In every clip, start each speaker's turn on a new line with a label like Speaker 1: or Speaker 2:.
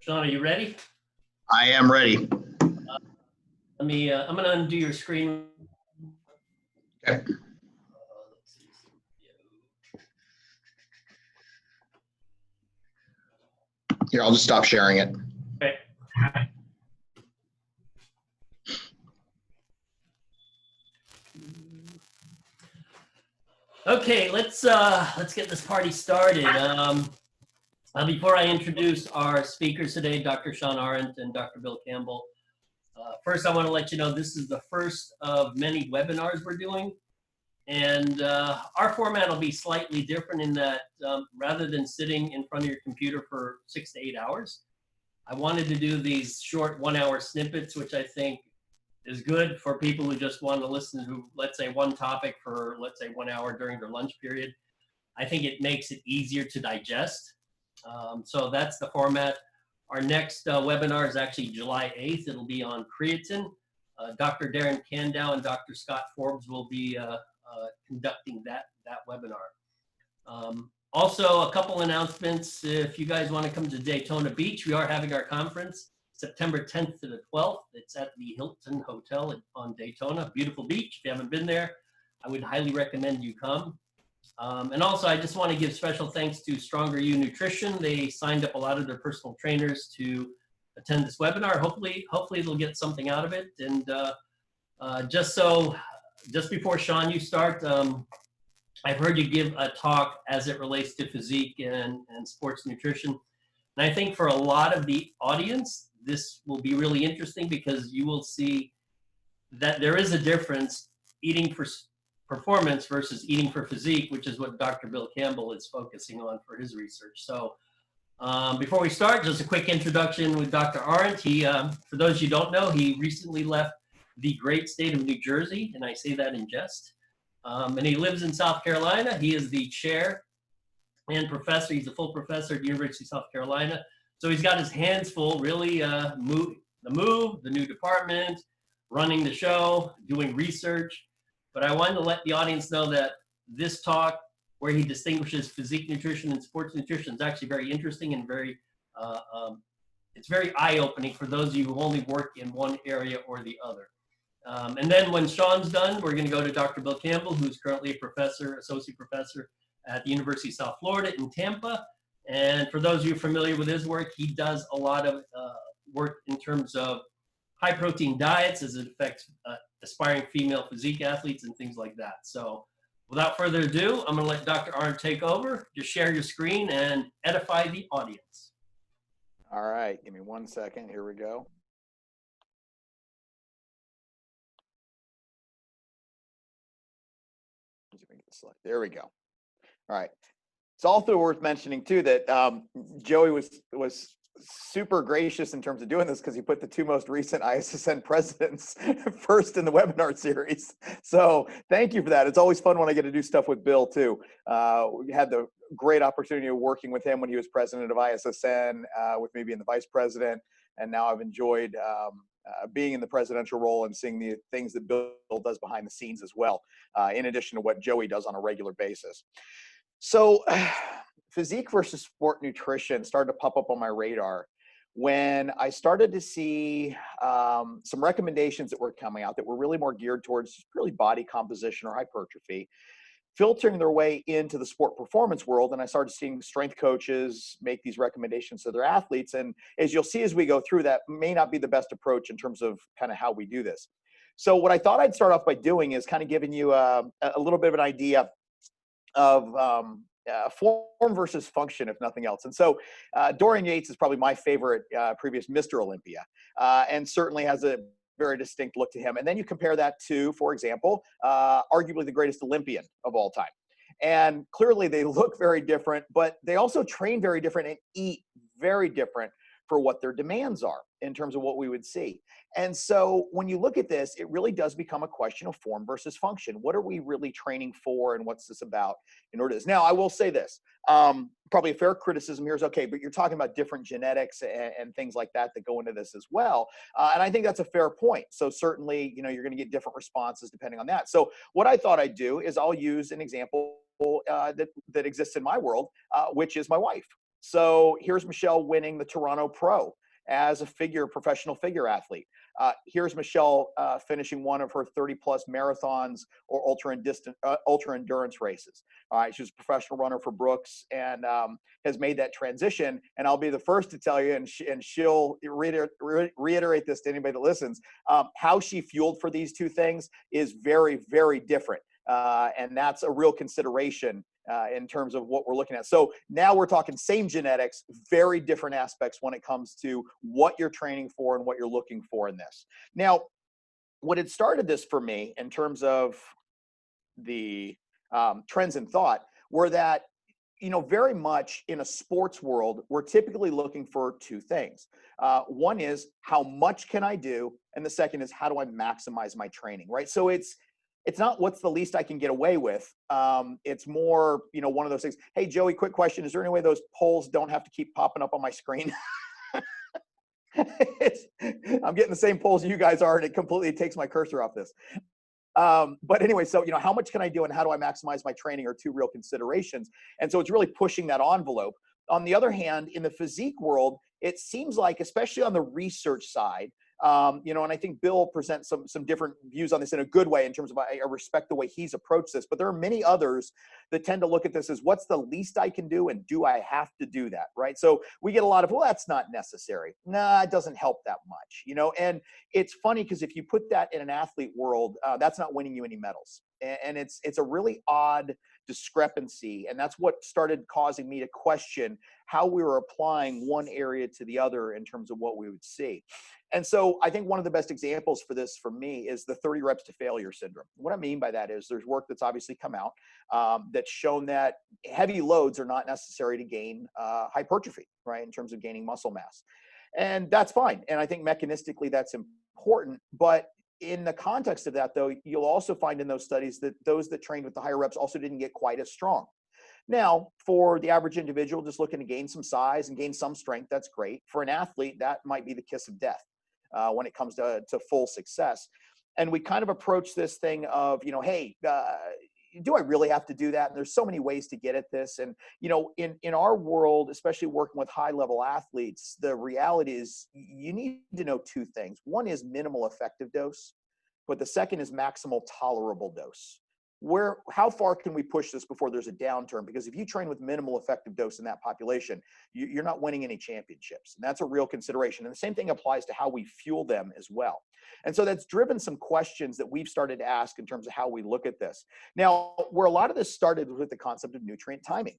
Speaker 1: Shawn, are you ready?
Speaker 2: I am ready.
Speaker 1: I'm gonna undo your screen.
Speaker 2: Okay.
Speaker 1: Let's see.
Speaker 2: Here, I'll just stop sharing it.
Speaker 1: Okay. Okay, let's get this party started. Before I introduce our speakers today, Dr. Shawn Arent and Dr. Bill Campbell, first I want to let you know this is the first of many webinars we're doing. And our format will be slightly different in that rather than sitting in front of your computer for 6 to 8 hours, I wanted to do these short 1-hour snippets, which I think is good for people who just want to listen to, let's say, one topic for, let's say, 1 hour during their lunch period. I think it makes it easier to digest. So that's the format. Our next webinar is actually July 8th. It'll be on creatine. Dr. Darren Candow and Dr. Scott Forbes will be conducting that webinar. Also, a couple announcements. If you guys want to come to Daytona Beach, we are having our conference September 10th to the 12th. It's at the Hilton Hotel on Daytona. Beautiful beach. If you haven't been there, I would highly recommend you come. And also, I just want to give special thanks to Stronger You Nutrition. They signed up a lot of their personal trainers to attend this webinar. Hopefully they'll get something out of it. And just before Shawn, you start, I've heard you give a talk as it relates to physique and sports nutrition. And I think for a lot of the audience, this will be really interesting because you will see that there is a difference eating for performance versus eating for physique, which is what Dr. Bill Campbell is focusing on for his research. So before we start, just a quick introduction with Dr. Arent. He, for those you don't know, he recently left the great state of New Jersey, and I say that in jest. And he lives in South Carolina. He is the chair and professor. He's a full professor at the University of South Carolina. So he's got his hands full, really the new department, running the show, doing research. But I wanted to let the audience know that this talk, where he distinguishes physique nutrition and sports nutrition, is actually very interesting and it's very eye-opening for those of you who only work in one area or the other. And then when Shawn's done, we're going to go to Dr. Bill Campbell, who's currently a professor, associate professor at the University of South Florida in Tampa. And for those of you familiar with his work, he does a lot of work in terms of high protein diets as it affects aspiring female physique athletes and things like that. So without further ado, I'm going to let Dr. Arent take over. Just share your screen and edify the audience.
Speaker 3: All right, give me 1 second. Here we go. There we go. All right. It's also worth mentioning too that Joey was super gracious in terms of doing this because he put the two most recent ISSN presidents first in the webinar series. So thank you for that. It's always fun when I get to do stuff with Bill too. We had the great opportunity of working with him when he was president of ISSN, with me being the vice president, and now I've enjoyed being in the presidential role and seeing the things that Bill does behind the scenes as well, in addition to what Joey does on a regular basis. So physique versus sport nutrition started to pop up on my radar when I started to see some recommendations that were coming out that were really more geared towards really body composition or hypertrophy, filtering their way into the sport performance world. And I started seeing strength coaches make these recommendations to their athletes. And as you'll see as we go through, that may not be the best approach in terms of kind of how we do this. So what I thought I'd start off by doing is kind of giving you a little bit of an idea of form versus function, if nothing else. And so Dorian Yates is probably my favorite previous Mr. Olympia, and certainly has a very distinct look to him. And then you compare that to, for example, arguably the greatest Olympian of all time. And clearly they look very different, but they also train very different and eat very different for what their demands are in terms of what we would see. And so when you look at this, it really does become a question of form versus function. What are we really training for, and what's this about in order to this? Now, I will say this, probably a fair criticism here is, okay, but you're talking about different genetics and things like that that go into this as well. And I think that's a fair point. So certainly, you know, you're going to get different responses depending on that. So what I thought I'd do is I'll use an example that exists in my world, which is my wife. So here's Michelle winning the Toronto Pro as a professional figure athlete. Here's Michelle finishing one of her 30-plus marathons or ultra endurance races. All right, she's a professional runner for Brooks and has made that transition. And I'll be the first to tell you, and she'll reiterate this to anybody that listens, how she fueled for these two things is very, very different. And that's a real consideration in terms of what we're looking at. So now we're talking same genetics, very different aspects when it comes to what you're training for and what you're looking for in this. Now, what had started this for me in terms of the trends in thought were that, very much in a sports world, we're typically looking for two things. One is how much can I do? And the second is how do I maximize my training, right? So it's not what's the least I can get away with. It's more, one of those things. Hey, Joey, quick question. Is there any way those polls don't have to keep popping up on my screen? I'm getting the same polls you guys are, and it completely takes my cursor off this. But anyway, so, how much can I do and how do I maximize my training are two real considerations. And so it's really pushing that envelope. On the other hand, in the physique world, it seems like, especially on the research side, and I think Bill presents some different views on this in a good way in terms of I respect the way he's approached this, but there are many others that tend to look at this as what's the least I can do and do I have to do that, right? So we get a lot of, well, that's not necessary. Nah, it doesn't help that much, and it's funny because if you put that in an athlete world, that's not winning you any medals. And it's a really odd discrepancy. And that's what started causing me to question how we were applying one area to the other in terms of what we would see. And so I think one of the best examples for this for me is the 30 reps to failure syndrome. What I mean by that is there's work that's obviously come out that's shown that heavy loads are not necessary to gain hypertrophy, right, in terms of gaining muscle mass. And that's fine. And I think mechanistically that's important. But in the context of that, though, you'll also find in those studies that those that trained with the higher reps also didn't get quite as strong. Now, for the average individual just looking to gain some size and gain some strength, that's great. For an athlete, that might be the kiss of death when it comes to full success. And we kind of approach this thing of, hey, do I really have to do that? And there's so many ways to get at this. And, in our world, especially working with high level athletes, the reality is you need to know two things. One is minimal effective dose, but the second is maximal tolerable dose. How far can we push this before there's a downturn? Because if you train with minimal effective dose in that population, you're not winning any championships. And that's a real consideration. And the same thing applies to how we fuel them as well. And so that's driven some questions that we've started to ask in terms of how we look at this. Now, where a lot of this started with the concept of nutrient timing.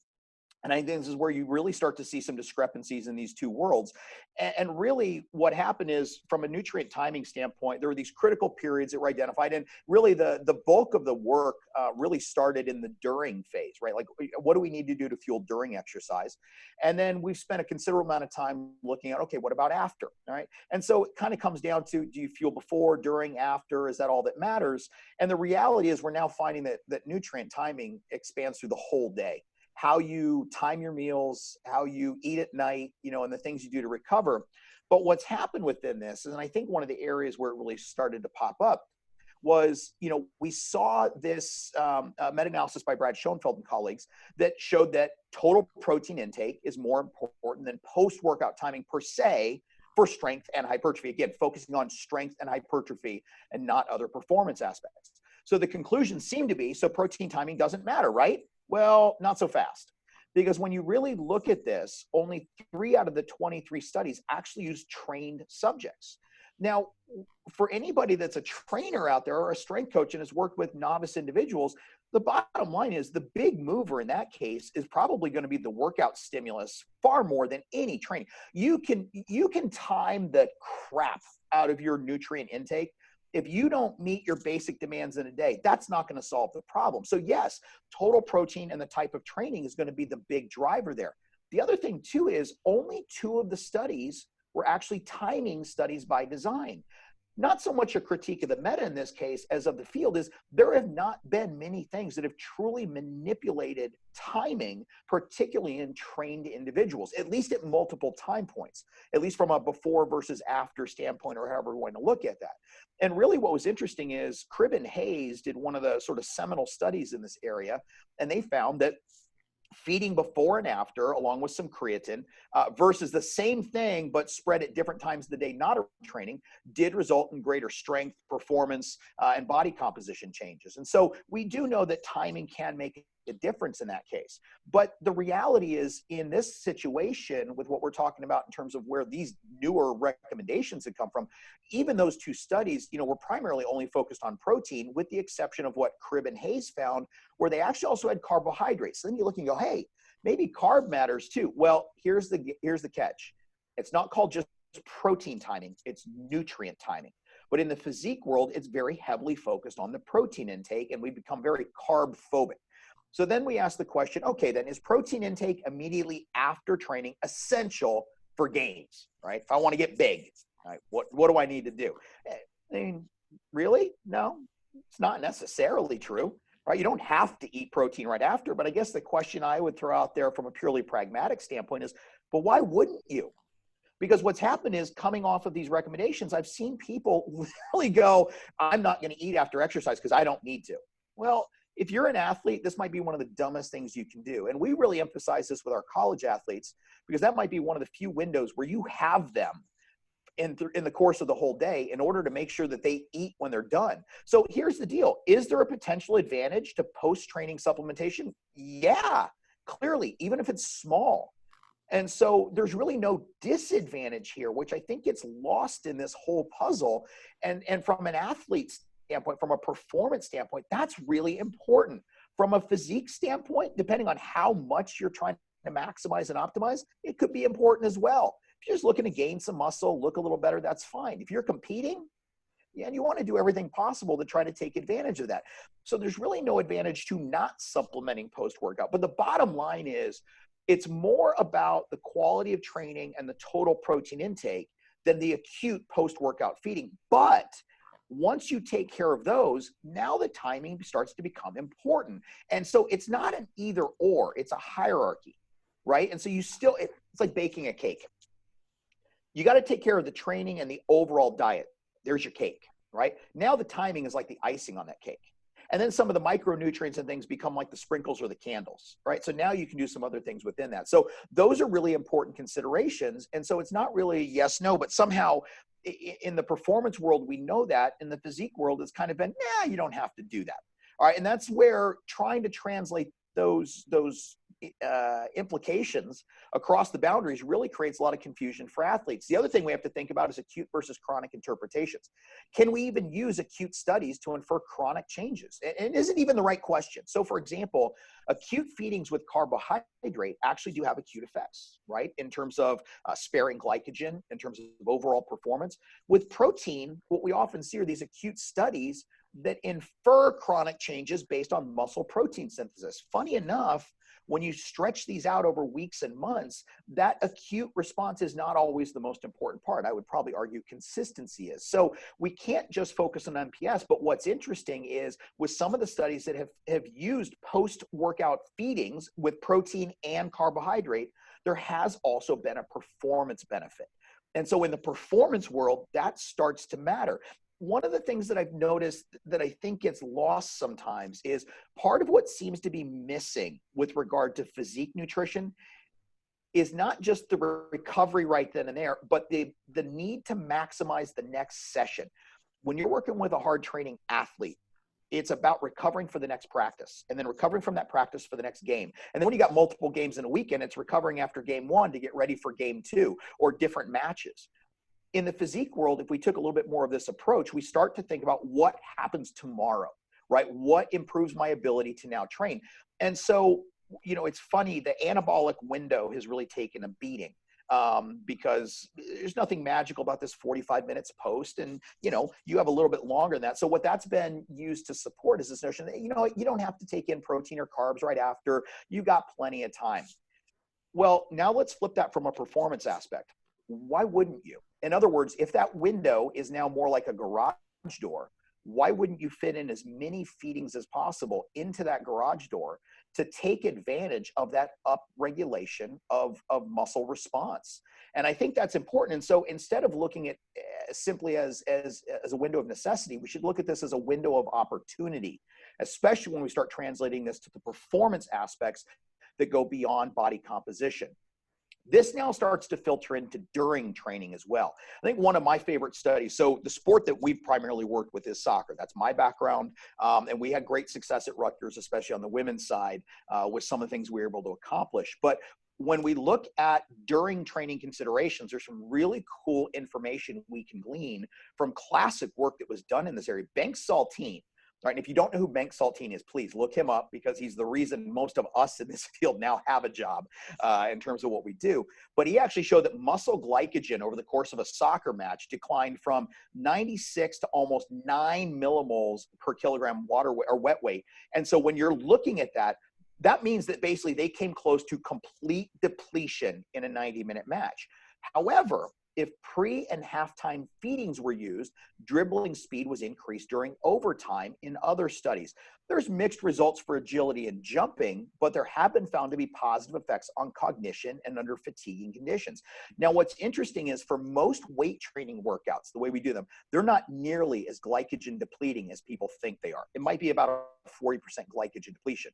Speaker 3: And I think this is where you really start to see some discrepancies in these two worlds. And really what happened is, from a nutrient timing standpoint, there were these critical periods that were identified. And really the bulk of the work really started in the during phase, right? Like, what do we need to do to fuel during exercise? And then we've spent a considerable amount of time looking at, okay, what about after, all right? And so it kind of comes down to, do you fuel before, during, after? Is that all that matters? And the reality is we're now finding that nutrient timing expands through the whole day. How you time your meals, how you eat at night, and the things you do to recover. But what's happened within this, and I think one of the areas where it really started to pop up was, we saw this meta-analysis by Brad Schoenfeld and colleagues that showed that total protein intake is more important than post-workout timing per se for strength and hypertrophy. Again, focusing on strength and hypertrophy and not other performance aspects. So the conclusion seemed to be, so protein timing doesn't matter, right? Well, not so fast. Because when you really look at this, only 3 out of the 23 studies actually use trained subjects. Now, for anybody that's a trainer out there or a strength coach and has worked with novice individuals, the bottom line is the big mover in that case is probably going to be the workout stimulus far more than any training. You can time the crap out of your nutrient intake. If you don't meet your basic demands in a day, that's not going to solve the problem. So yes, total protein and the type of training is going to be the big driver there. The other thing too is only 2 of the studies were actually timing studies by design. Not so much a critique of the meta in this case as of the field is there have not been many things that have truly manipulated timing, particularly in trained individuals, at least at multiple time points, at least from a before versus after standpoint, or however we want to look at that. And really what was interesting is Cribb and Hayes did one of the sort of seminal studies in this area, and they found that feeding before and after, along with some creatine, versus the same thing, but spread at different times of the day, not training, did result in greater strength, performance, and body composition changes. And so we do know that timing can make a difference in that case. But the reality is, in this situation, with what we're talking about in terms of where these newer recommendations have come from, even those two studies, were primarily only focused on protein, with the exception of what Cribb and Hayes found, where they actually also had carbohydrates. So then you look and go, hey, maybe carb matters too. Well, here's the catch. It's not called just protein timing, it's nutrient timing. But in the physique world, it's very heavily focused on the protein intake, and we become very carb phobic. So then we ask the question, okay, then is protein intake immediately after training essential for gains, right? If I want to get big, right, what do I need to do? I mean, really? No, it's not necessarily true, right? You don't have to eat protein right after, but I guess the question I would throw out there from a purely pragmatic standpoint is, but why wouldn't you? Because what's happened is, coming off of these recommendations, I've seen people really go, I'm not going to eat after exercise because I don't need to. Well, if you're an athlete, this might be one of the dumbest things you can do. And we really emphasize this with our college athletes, because that might be one of the few windows where you have them in the course of the whole day in order to make sure that they eat when they're done. So here's the deal. Is there a potential advantage to post-training supplementation? Yeah, clearly, even if it's small. And so there's really no disadvantage here, which I think gets lost in this whole puzzle. And from an athlete's standpoint, from a performance standpoint, that's really important. From a physique standpoint, depending on how much you're trying to maximize and optimize, it could be important as well. If you're just looking to gain some muscle, look a little better, that's fine. If you're competing, yeah, and you want to do everything possible to try to take advantage of that. So there's really no advantage to not supplementing post-workout. But the bottom line is, it's more about the quality of training and the total protein intake than the acute post-workout feeding. But once you take care of those, now the timing starts to become important. And so it's not an either or, it's a hierarchy, right? And so it's like baking a cake. You got to take care of the training and the overall diet. There's your cake, right? Now the timing is like the icing on that cake. And then some of the micronutrients and things become like the sprinkles or the candles, right? So now you can do some other things within that. So those are really important considerations. And so it's not really yes, no, but somehow in the performance world, we know that. In the physique world, it's kind of been, you don't have to do that. All right. And that's where trying to translate those implications across the boundaries really creates a lot of confusion for athletes. The other thing we have to think about is acute versus chronic interpretations. Can we even use acute studies to infer chronic changes? And isn't even the right question. So for example, acute feedings with carbohydrate actually do have acute effects, right? In terms of sparing glycogen, in terms of overall performance. With protein, what we often see are these acute studies that infer chronic changes based on muscle protein synthesis. Funny enough, when you stretch these out over weeks and months, that acute response is not always the most important part. I would probably argue consistency is. So we can't just focus on NPS, but what's interesting is with some of the studies that have used post-workout feedings with protein and carbohydrate, there has also been a performance benefit. And so in the performance world, that starts to matter. One of the things that I've noticed that I think gets lost sometimes is part of what seems to be missing with regard to physique nutrition is not just the recovery right then and there, but the need to maximize the next session. When you're working with a hard training athlete, it's about recovering for the next practice and then recovering from that practice for the next game. And then when you got multiple games in a weekend, it's recovering after game one to get ready for game two or different matches. In the physique world, if we took a little bit more of this approach, we start to think about what happens tomorrow, right? What improves my ability to now train? And so, it's funny, the anabolic window has really taken a beating because there's nothing magical about this 45 minutes post. And, you have a little bit longer than that. So what that's been used to support is this notion that, you don't have to take in protein or carbs right after. You got plenty of time. Well, now let's flip that from a performance aspect. Why wouldn't you? In other words, if that window is now more like a garage door, why wouldn't you fit in as many feedings as possible into that garage door to take advantage of that upregulation of muscle response? And I think that's important. And so instead of looking at simply as a window of necessity, we should look at this as a window of opportunity, especially when we start translating this to the performance aspects that go beyond body composition. This now starts to filter into during training as well. I think one of my favorite studies, so the sport that we've primarily worked with is soccer. That's my background. And we had great success at Rutgers, especially on the women's side, with some of the things we were able to accomplish. But when we look at during training considerations, there's some really cool information we can glean from classic work that was done in this area. Bengt Saltine. Right, and if you don't know who Bengt Saltine is, please look him up, because he's the reason most of us in this field now have a job in terms of what we do. But he actually showed that muscle glycogen over the course of a soccer match declined from 96 to almost 9 millimoles per kilogram water or wet weight. And so when you're looking at that, that means that basically they came close to complete depletion in a 90-minute match. However, if pre and halftime feedings were used, dribbling speed was increased during overtime in other studies. There's mixed results for agility and jumping, but there have been found to be positive effects on cognition and under fatiguing conditions. Now, what's interesting is for most weight training workouts, the way we do them, they're not nearly as glycogen depleting as people think they are. It might be about a 40% glycogen depletion.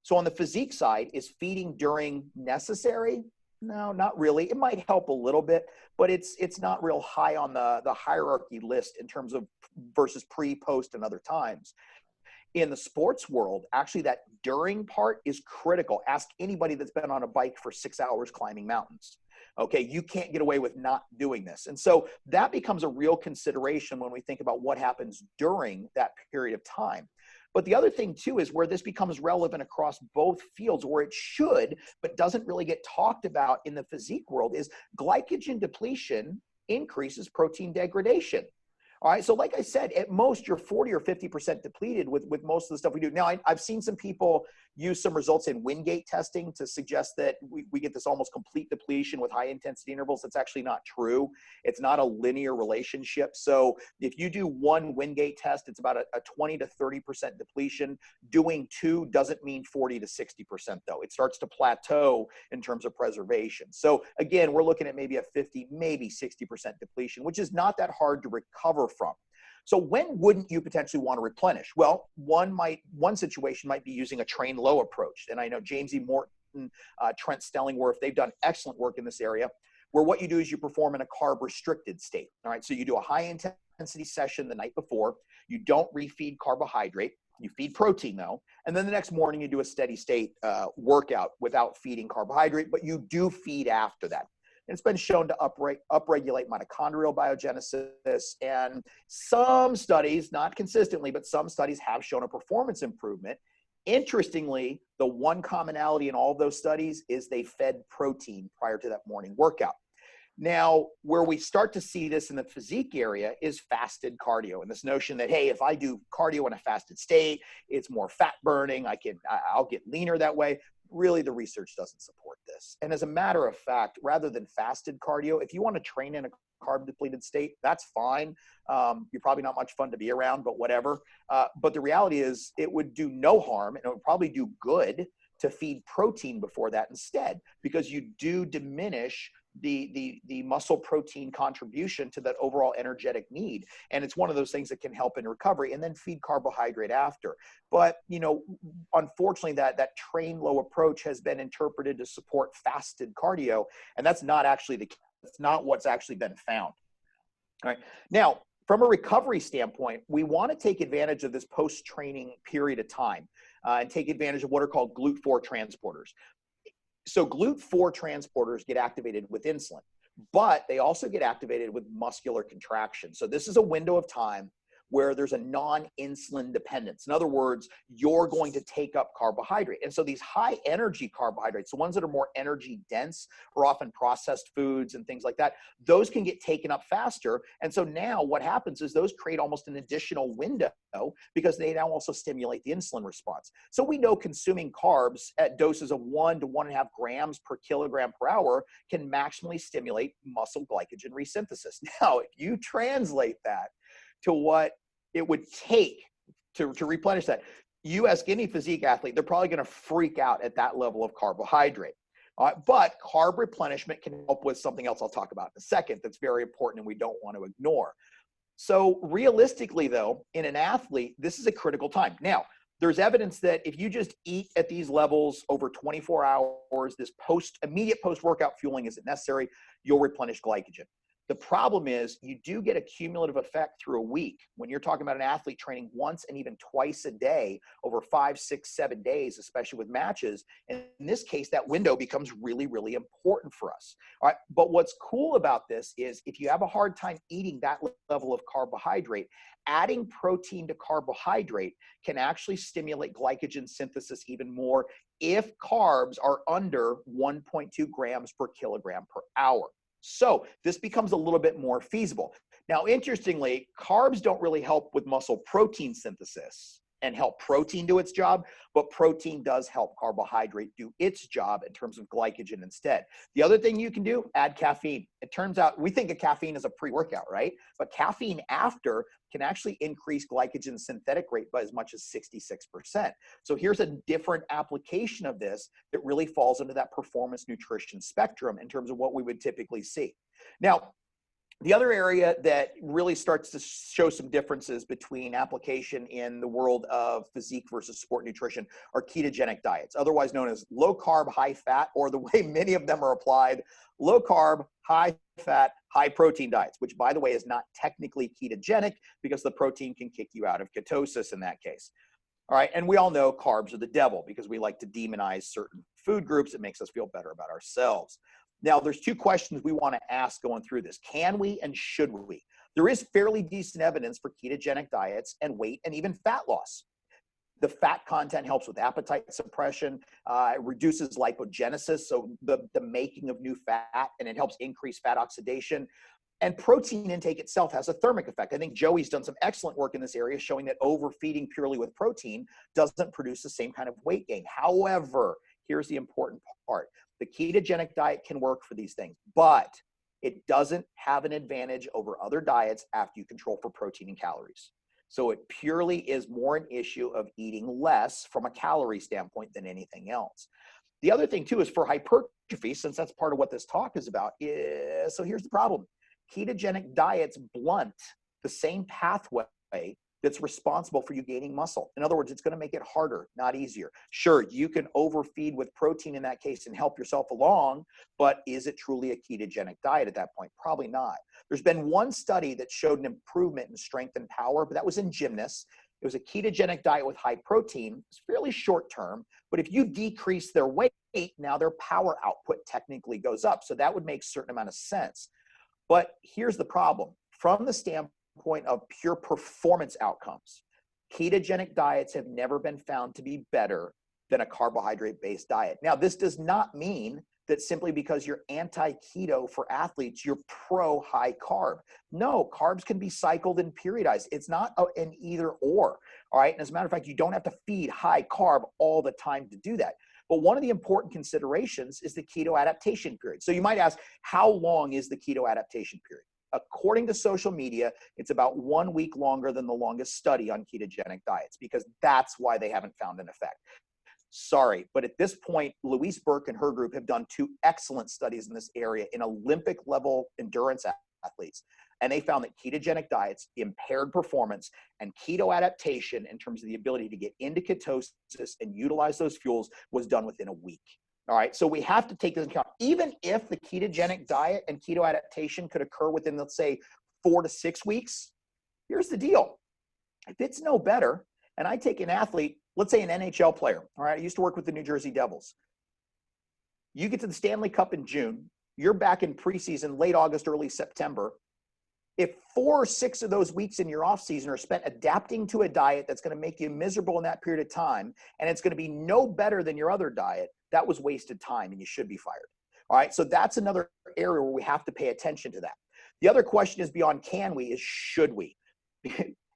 Speaker 3: So on the physique side, is feeding during necessary? No, not really. It might help a little bit, but it's not real high on the hierarchy list in terms of versus pre, post, and other times. In the sports world, actually that during part is critical. Ask anybody that's been on a bike for 6 hours climbing mountains. Okay, you can't get away with not doing this. And so that becomes a real consideration when we think about what happens during that period of time. But the other thing too is where this becomes relevant across both fields, where it should, but doesn't really get talked about in the physique world, is glycogen depletion increases protein degradation. All right, so like I said, at most you're 40 or 50% depleted with most of the stuff we do. Now, I've seen some people use some results in Wingate testing to suggest that we get this almost complete depletion with high intensity intervals. That's actually not true. It's not a linear relationship. So if you do one Wingate test, it's about a 20 to 30% depletion. Doing two doesn't mean 40 to 60% though. It starts to plateau in terms of preservation. So again, we're looking at maybe a 50, maybe 60% depletion, which is not that hard to recover from. So when wouldn't you potentially want to replenish? Well, one situation might be using a train low approach. And I know James E. Morton, Trent Stellingworth, they've done excellent work in this area, where what you do is you perform in a carb restricted state. All right, so you do a high intensity session the night before. You don't refeed carbohydrate. You feed protein though. And then the next morning you do a steady state workout without feeding carbohydrate, but you do feed after that. And it's been shown to upregulate mitochondrial biogenesis. And some studies, not consistently, but some studies have shown a performance improvement. Interestingly, the one commonality in all of those studies is they fed protein prior to that morning workout. Now, where we start to see this in the physique area is fasted cardio, and this notion that, hey, if I do cardio in a fasted state, it's more fat burning, I'll get leaner that way. Really, the research doesn't support this. And as a matter of fact, rather than fasted cardio, if you want to train in a carb depleted state, that's fine. You're probably not much fun to be around, but whatever. But the reality is it would do no harm, and it would probably do good to feed protein before that instead, because you do diminish the muscle protein contribution to that overall energetic need. And it's one of those things that can help in recovery, and then feed carbohydrate after. But, you know, unfortunately that train low approach has been interpreted to support fasted cardio. And that's not actually that's not what's actually been found. All right. Now, from a recovery standpoint, we want to take advantage of this post-training period of time and take advantage of what are called GLUT4 transporters. So GLUT4 transporters get activated with insulin, but they also get activated with muscular contraction. So this is a window of time where there's a non-insulin dependence. In other words, you're going to take up carbohydrate. And so these high energy carbohydrates, the ones that are more energy dense, are often processed foods and things like that, those can get taken up faster. And so now what happens is those create almost an additional window because they now also stimulate the insulin response. So we know consuming carbs at doses of 1 to 1.5 grams per kilogram per hour can maximally stimulate muscle glycogen resynthesis. Now, if you translate that to what it would take to replenish that, you ask any physique athlete, they're probably going to freak out at that level of carbohydrate. But carb replenishment can help with something else I'll talk about in a second that's very important and we don't want to ignore. So realistically though, in an athlete, this is a critical time. Now, there's evidence that if you just eat at these levels over 24 hours, this immediate post-workout fueling isn't necessary, you'll replenish glycogen. The problem is you do get a cumulative effect through a week. When you're talking about an athlete training once and even twice a day over 5, 6, 7 days, especially with matches, and in this case, that window becomes really, really important for us. All right. But what's cool about this is if you have a hard time eating that level of carbohydrate, adding protein to carbohydrate can actually stimulate glycogen synthesis even more if carbs are under 1.2 grams per kilogram per hour. So this becomes a little bit more feasible. Now, interestingly, carbs don't really help with muscle protein synthesis and help protein do its job, but protein does help carbohydrate do its job in terms of glycogen instead. The other thing you can do, add caffeine. It turns out we think of caffeine as a pre-workout, right? But caffeine after can actually increase glycogen synthetic rate by as much as 66%. So here's a different application of this that really falls into that performance nutrition spectrum in terms of what we would typically see. Now, the other area that really starts to show some differences between application in the world of physique versus sport nutrition are ketogenic diets, otherwise known as low carb, high fat, or the way many of them are applied, low carb, high fat, high protein diets, which by the way is not technically ketogenic because the protein can kick you out of ketosis in that case. All right, and we all know carbs are the devil because we like to demonize certain food groups. It makes us feel better about ourselves. Now, there's two questions we want to ask going through this. Can we and should we? There is fairly decent evidence for ketogenic diets and weight and even fat loss. The fat content helps with appetite suppression, it reduces lipogenesis, so the making of new fat, and it helps increase fat oxidation. And protein intake itself has a thermic effect. I think Joey's done some excellent work in this area showing that overfeeding purely with protein doesn't produce the same kind of weight gain. However, here's the important part. The ketogenic diet can work for these things, but it doesn't have an advantage over other diets after you control for protein and calories. So it purely is more an issue of eating less from a calorie standpoint than anything else. The other thing too is for hypertrophy, since that's part of what this talk is about, so here's the problem. Ketogenic diets blunt the same pathway that's responsible for you gaining muscle. In other words, it's going to make it harder, not easier. Sure, you can overfeed with protein in that case and help yourself along, but is it truly a ketogenic diet at that point? Probably not. There's been one study that showed an improvement in strength and power, but that was in gymnasts. It was a ketogenic diet with high protein. It's fairly short term, but if you decrease their weight, now their power output technically goes up. So that would make a certain amount of sense. But here's the problem. From the standpoint of pure performance outcomes, ketogenic diets have never been found to be better than a carbohydrate-based diet. Now, this does not mean that simply because you're anti-keto for athletes, you're pro-high carb. No, carbs can be cycled and periodized. It's not an either or, all right? And as a matter of fact, you don't have to feed high carb all the time to do that. But one of the important considerations is the keto adaptation period. So you might ask, how long is the keto adaptation period? According to social media, it's about 1 week longer than the longest study on ketogenic diets, because that's why they haven't found an effect. Sorry, but at this point, Louise Burke and her group have done 2 excellent studies in this area in Olympic level endurance athletes. And they found that ketogenic diets impaired performance, and keto adaptation in terms of the ability to get into ketosis and utilize those fuels was done within a week. All right, so we have to take this into account. Even if the ketogenic diet and keto adaptation could occur within, let's say, 4 to 6 weeks, here's the deal. If it's no better, and I take an athlete, let's say an NHL player, all right, I used to work with the New Jersey Devils. You get to the Stanley Cup in June, you're back in preseason, late August, early September. If 4 or 6 of those weeks in your off season are spent adapting to a diet that's going to make you miserable in that period of time, and it's going to be no better than your other diet, that was wasted time and you should be fired. All right. So that's another area where we have to pay attention to that. The other question is beyond can we is should we?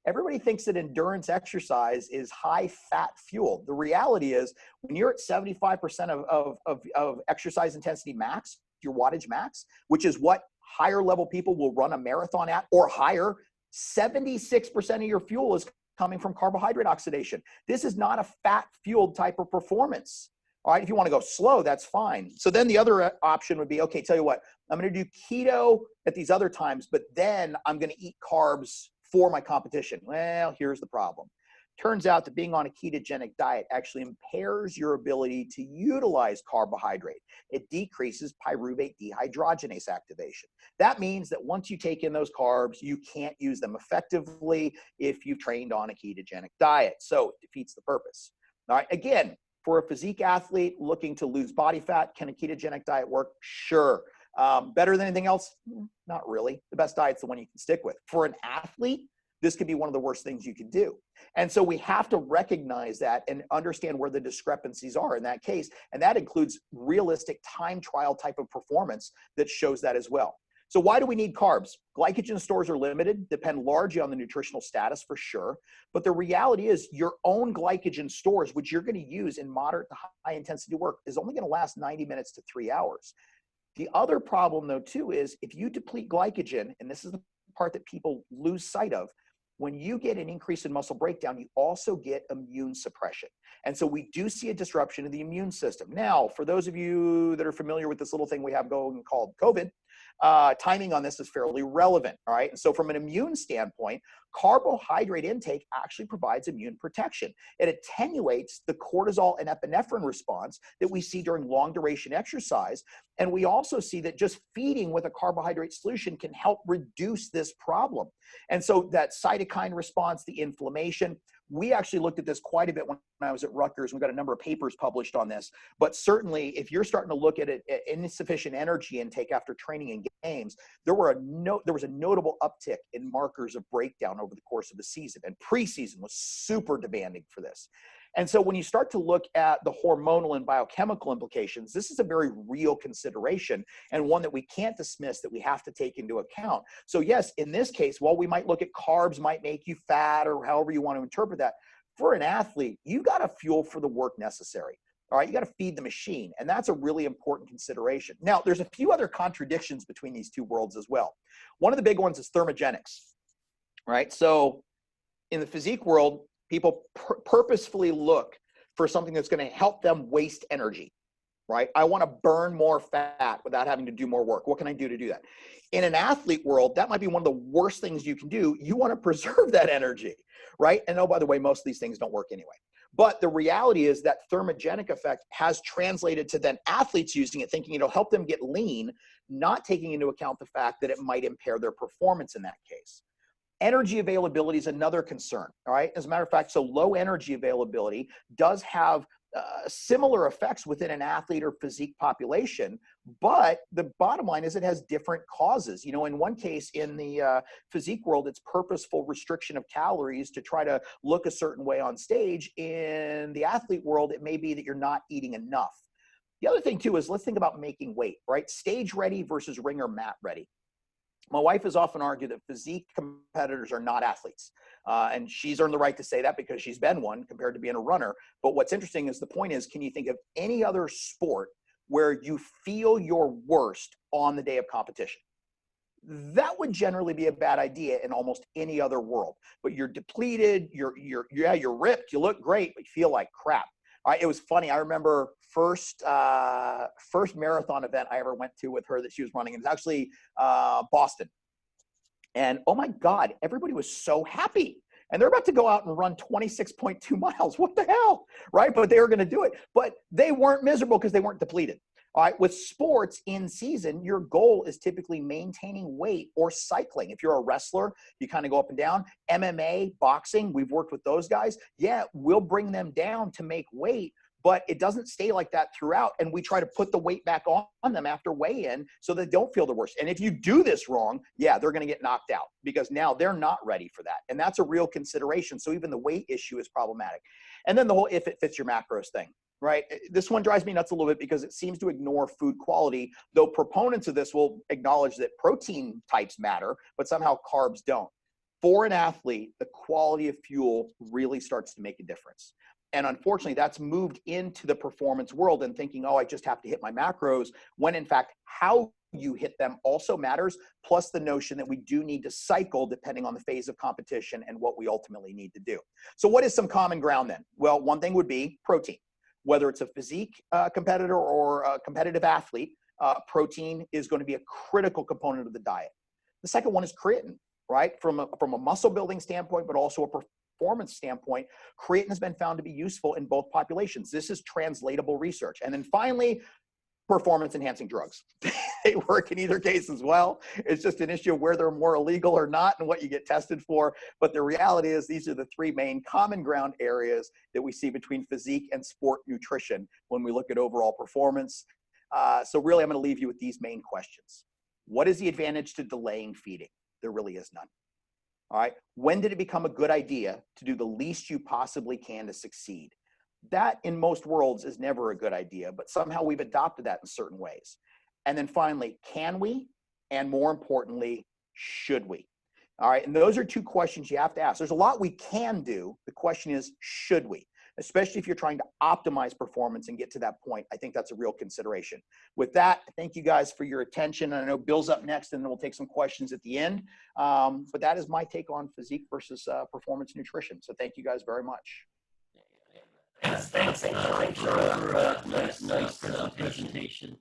Speaker 3: Everybody thinks that endurance exercise is high fat fuel. The reality is when you're at 75% of exercise intensity max, your wattage max, which is what higher level people will run a marathon at or higher, 76% of your fuel is coming from carbohydrate oxidation. This is not a fat fueled type of performance. All right, if you want to go slow, that's fine. So then the other option would be, okay, tell you what, I'm going to do keto at these other times, but then I'm going to eat carbs for my competition. Well, here's the problem. turns out that being on a ketogenic diet actually impairs your ability to utilize carbohydrate. It decreases pyruvate dehydrogenase activation. That means that once you take in those carbs, you can't use them effectively if you've trained on a ketogenic diet. So it defeats the purpose. All right, again, for a physique athlete looking to lose body fat, can a ketogenic diet work? Sure. Better than anything else? Not really. The best diet's the one you can stick with. For an athlete, this could be one of the worst things you could do. And so we have to recognize that and understand where the discrepancies are in that case. And that includes realistic time trial type of performance that shows that as well. So why do we need carbs? Glycogen stores are limited, depend largely on the nutritional status for sure. But the reality is your own glycogen stores, which you're going to use in moderate to high intensity work, is only going to last 90 minutes to 3 hours. The other problem though too is if you deplete glycogen, and this is the part that people lose sight of, when you get an increase in muscle breakdown, you also get immune suppression. And so we do see a disruption of the immune system. Now, for those of you that are familiar with this little thing we have going called COVID, timing on this is fairly relevant, all right? And so from an immune standpoint, carbohydrate intake actually provides immune protection. It attenuates the cortisol and epinephrine response that we see during long duration exercise. And we also see that just feeding with a carbohydrate solution can help reduce this problem. And so that cytokine response, the inflammation, we actually looked at this quite a bit when I was at Rutgers. We've got a number of papers published on this. But certainly, if you're starting to look at insufficient energy intake after training in games, there was a notable uptick in markers of breakdown over the course of the season. And preseason was super demanding for this. And so when you start to look at the hormonal and biochemical implications, this is a very real consideration and one that we can't dismiss, that we have to take into account. So yes, in this case, while we might look at carbs might make you fat or however you want to interpret that, for an athlete, you got to fuel for the work necessary. All right, you got to feed the machine. And that's a really important consideration. Now, there's a few other contradictions between these two worlds as well. One of the big ones is thermogenics, right? So in the physique world, people purposefully look for something that's going to help them waste energy, right? I want to burn more fat without having to do more work. What can I do to do that? In an athlete world, that might be one of the worst things you can do. You want to preserve that energy, right? And oh, by the way, most of these things don't work anyway. But the reality is that thermogenic effect has translated to then athletes using it, thinking it'll help them get lean, not taking into account the fact that it might impair their performance in that case. Energy availability is another concern, all right? As a matter of fact, so low energy availability does have similar effects within an athlete or physique population, but the bottom line is it has different causes. You know, in one case, in the physique world, it's purposeful restriction of calories to try to look a certain way on stage. In the athlete world, it may be that you're not eating enough. The other thing too is let's think about making weight, right? Stage ready versus ring or mat ready. My wife has often argued that physique competitors are not athletes. And she's earned the right to say that because she's been one compared to being a runner. But what's interesting is the point is, can you think of any other sport where you feel your worst on the day of competition? That would generally be a bad idea in almost any other world. But you're depleted, you're ripped, you look great, but you feel like crap. All right, it was funny. I remember first marathon event I ever went to with her that she was running. It was actually Boston. And oh my God, everybody was so happy. And they're about to go out and run 26.2 miles. What the hell, right? But they were going to do it. But they weren't miserable because they weren't depleted. All right, with sports in season, your goal is typically maintaining weight or cycling. If you're a wrestler, you kind of go up and down. MMA, boxing, we've worked with those guys. Yeah, we'll bring them down to make weight, but it doesn't stay like that throughout. And we try to put the weight back on them after weigh-in so they don't feel the worst. And if you do this wrong, yeah, they're going to get knocked out because now they're not ready for that. And that's a real consideration. So even the weight issue is problematic. And then the whole if it fits your macros thing. Right? This one drives me nuts a little bit because it seems to ignore food quality, though proponents of this will acknowledge that protein types matter, but somehow carbs don't. For an athlete, the quality of fuel really starts to make a difference. And unfortunately, that's moved into the performance world and thinking, oh, I just have to hit my macros, when in fact, how you hit them also matters, plus the notion that we do need to cycle depending on the phase of competition and what we ultimately need to do. So what is some common ground then? Well, one thing would be protein. Whether it's a physique competitor or a competitive athlete, protein is going to be a critical component of the diet. The second one is creatine, right? From a muscle building standpoint, but also a performance standpoint, creatine has been found to be useful in both populations. This is translatable research. And then finally, performance enhancing drugs. They work in either case as well. It's just an issue of where they're more illegal or not and what you get tested for. But the reality is these are the three main common ground areas that we see between physique and sport nutrition when we look at overall performance. So really, I'm going to leave you with these main questions. What is the advantage to delaying feeding? There really is none. All right. When did it become a good idea to do the least you possibly can to succeed? That in most worlds is never a good idea, but somehow we've adopted that in certain ways. And then finally, can we? And more importantly, should we? All right. And those are two questions you have to ask. There's a lot we can do. The question is, should we? Especially if you're trying to optimize performance and get to that point. I think that's a real consideration. With that, thank you guys for your attention. I know Bill's up next, and then we'll take some questions at the end. But that is my take on physique versus performance nutrition. So thank you guys very much.
Speaker 1: Yes, thanks for a nice presentation.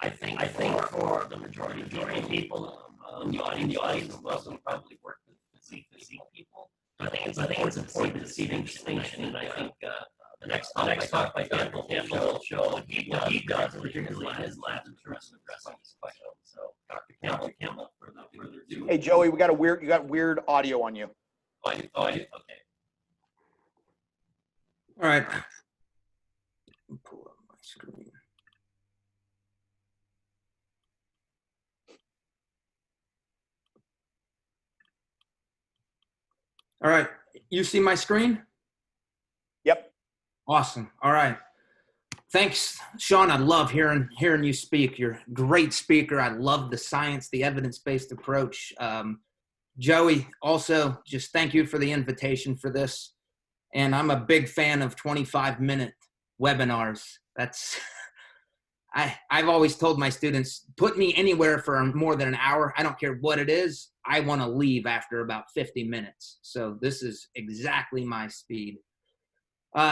Speaker 1: I think for the majority of people in the audience will probably work with physique people. I think it's important to see the distinction, and I think the next talk by Campbell will show what he does, particularly in his lab, in terms of addressing this question. So, Dr. Campbell, without further ado.
Speaker 3: Hey, Joey, you got weird audio on you.
Speaker 1: Okay.
Speaker 4: All right. Pull up my screen. All right. You see my screen?
Speaker 3: Yep.
Speaker 4: Awesome. All right. Thanks, Shawn. I love hearing you speak. You're a great speaker. I love the science, the evidence-based approach. Joey, also, just thank you for the invitation for this. And I'm a big fan of 25-minute webinars. I've always told my students, put me anywhere for more than an hour. I don't care what it is. I want to leave after about 50 minutes. So this is exactly my speed.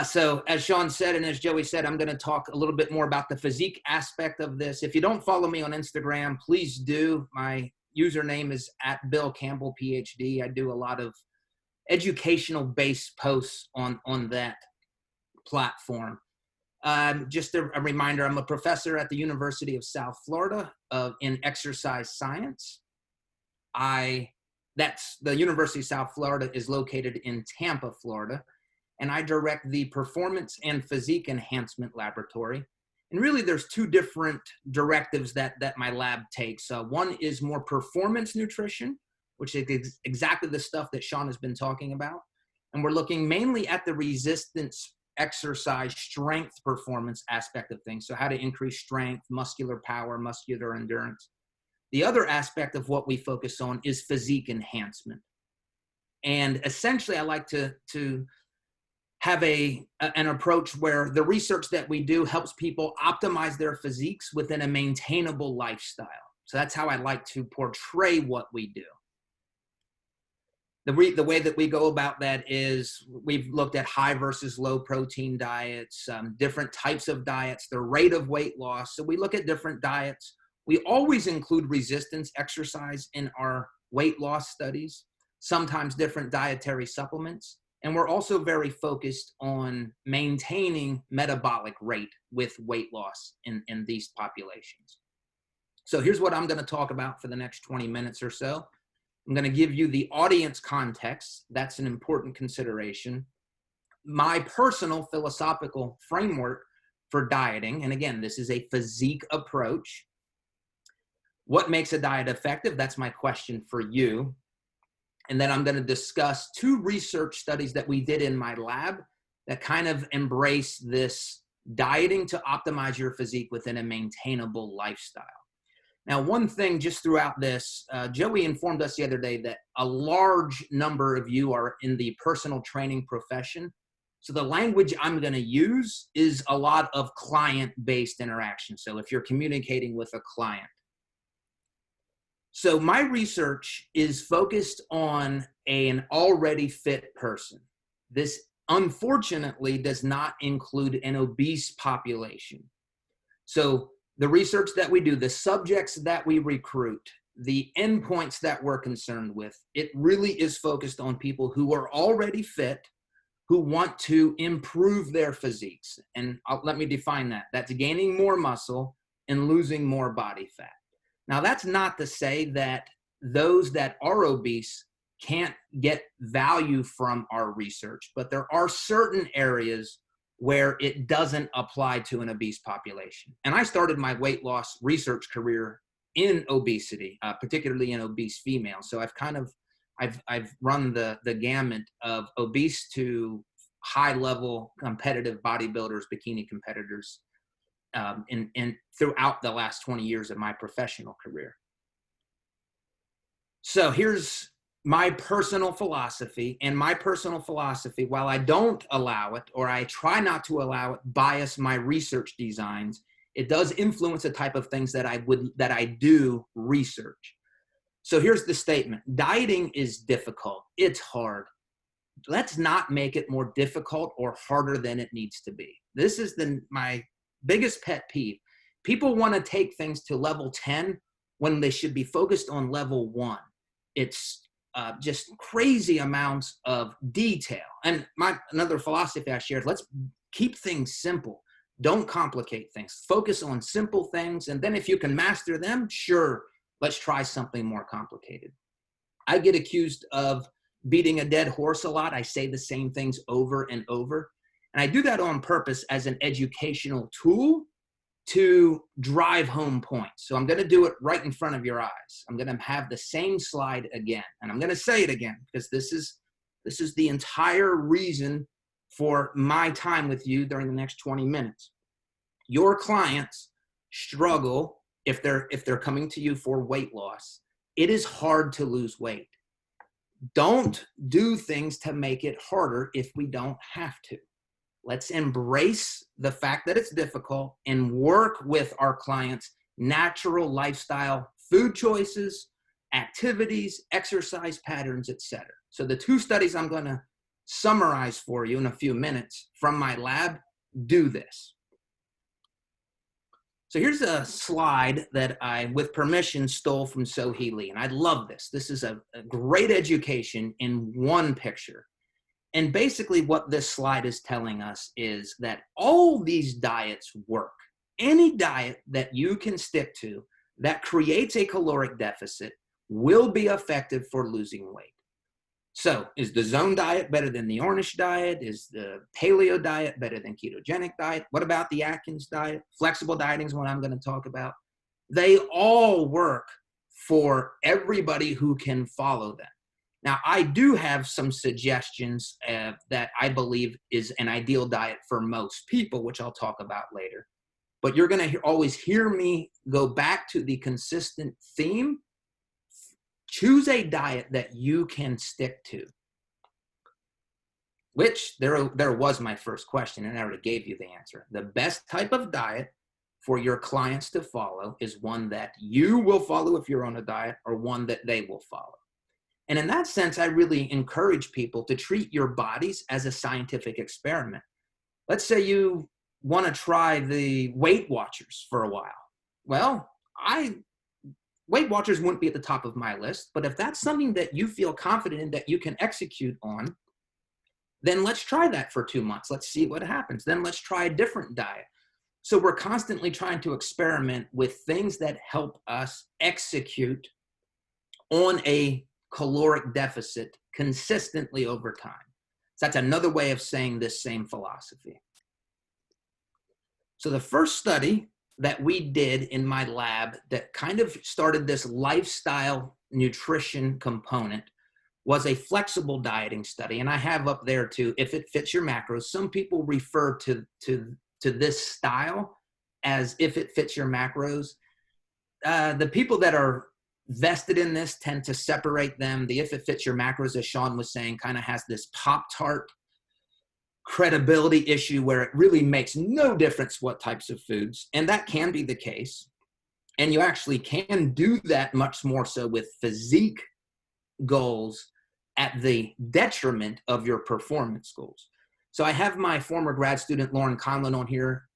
Speaker 4: So as Shawn said, and as Joey said, I'm going to talk a little bit more about the physique aspect of this. If you don't follow me on Instagram, please do. My username is @BillCampbellPhD. I do a lot of educational based posts on that platform. Just a reminder, I'm a professor at the University of South Florida in exercise science. That's the University of South Florida is located in Tampa, Florida, and I direct the Performance and Physique Enhancement Laboratory. And really there's two different directives that my lab takes. One is more performance nutrition, which is exactly the stuff that Shawn has been talking about. And we're looking mainly at the resistance exercise strength performance aspect of things. So how to increase strength, muscular power, muscular endurance. The other aspect of what we focus on is physique enhancement. And essentially I like to have an approach where the research that we do helps people optimize their physiques within a maintainable lifestyle. So that's how I like to portray what we do. The way that we go about that is we've looked at high versus low protein diets, different types of diets, the rate of weight loss. So we look at different diets. We always include resistance exercise in our weight loss studies, sometimes different dietary supplements. And we're also very focused on maintaining metabolic rate with weight loss in these populations. So here's what I'm going to talk about for the next 20 minutes or so. I'm going to give you the audience context. That's an important consideration. My personal philosophical framework for dieting, and again, this is a physique approach. What makes a diet effective? That's my question for you. And then I'm going to discuss two research studies that we did in my lab that kind of embrace this dieting to optimize your physique within a maintainable lifestyle. Now, one thing just throughout this, Joey informed us the other day that a large number of you are in the personal training profession. So the language I'm going to use is a lot of client-based interaction. So if you're communicating with a client. So my research is focused on an already fit person. This unfortunately does not include an obese population. So the research that we do, the subjects that we recruit, the endpoints that we're concerned with, it really is focused on people who are already fit, who want to improve their physiques. And let me define that. That's gaining more muscle and losing more body fat. Now, that's not to say that those that are obese can't get value from our research, but there are certain areas where it doesn't apply to an obese population. And I started my weight loss research career in obesity, particularly in obese females. So I've run the gamut of obese to high level competitive bodybuilders, bikini competitors, and throughout the last 20 years of my professional career. So here's my personal philosophy, and my personal philosophy, while I don't allow it, or I try not to allow it, bias my research designs, it does influence the type of things that I do research. So here's the statement. Dieting is difficult. It's hard. Let's not make it more difficult or harder than it needs to be. This is my biggest pet peeve. People want to take things to level 10 when they should be focused on level 1. It's just crazy amounts of detail. And another philosophy I shared, let's keep things simple. Don't complicate things. Focus on simple things. And then if you can master them, sure, let's try something more complicated. I get accused of beating a dead horse a lot. I say the same things over and over. And I do that on purpose as an educational tool to drive home points. So I'm going to do it right in front of your eyes. I'm going to have the same slide again. And I'm going to say it again because this is the entire reason for my time with you during the next 20 minutes. Your clients struggle if they're coming to you for weight loss. It is hard to lose weight. Don't do things to make it harder if we don't have to. Let's embrace the fact that it's difficult and work with our clients' natural lifestyle, food choices, activities, exercise patterns, etc. So the 2 studies I'm going to summarize for you in a few minutes from my lab do this. So here's a slide that I, with permission, stole from Sohee Lee. And I love this. This is a great education in one picture. And basically what this slide is telling us is that all these diets work. Any diet that you can stick to that creates a caloric deficit will be effective for losing weight. So is the zone diet better than the Ornish diet? Is the paleo diet better than ketogenic diet? What about the Atkins diet? Flexible dieting is what I'm going to talk about. They all work for everybody who can follow them. Now, I do have some suggestions that I believe is an ideal diet for most people, which I'll talk about later. But you're going to always hear me go back to the consistent theme. Choose a diet that you can stick to. Which, there was my first question, and I already gave you the answer. The best type of diet for your clients to follow is one that you will follow if you're on a diet, or one that they will follow. And in that sense, I really encourage people to treat your bodies as a scientific experiment. Let's say you want to try the Weight Watchers for a while. Well, Weight Watchers wouldn't be at the top of my list, but if that's something that you feel confident in that you can execute on, then let's try that for 2 months. Let's see what happens. Then let's try a different diet. So we're constantly trying to experiment with things that help us execute on a caloric deficit consistently over time. So that's another way of saying this same philosophy. So the first study that we did in my lab that kind of started this lifestyle nutrition component was a flexible dieting study. And I have up there too, if it fits your macros. Some people refer to this style as if it fits your macros. The people that are vested in this tend to separate them. The if it fits your macros, as Shawn was saying, kind of has this Pop-Tart credibility issue where it really makes no difference what types of foods. And that can be the case. And you actually can do that much more so with physique goals at the detriment of your performance goals. So I have my former grad student, Lauren Conlon, on here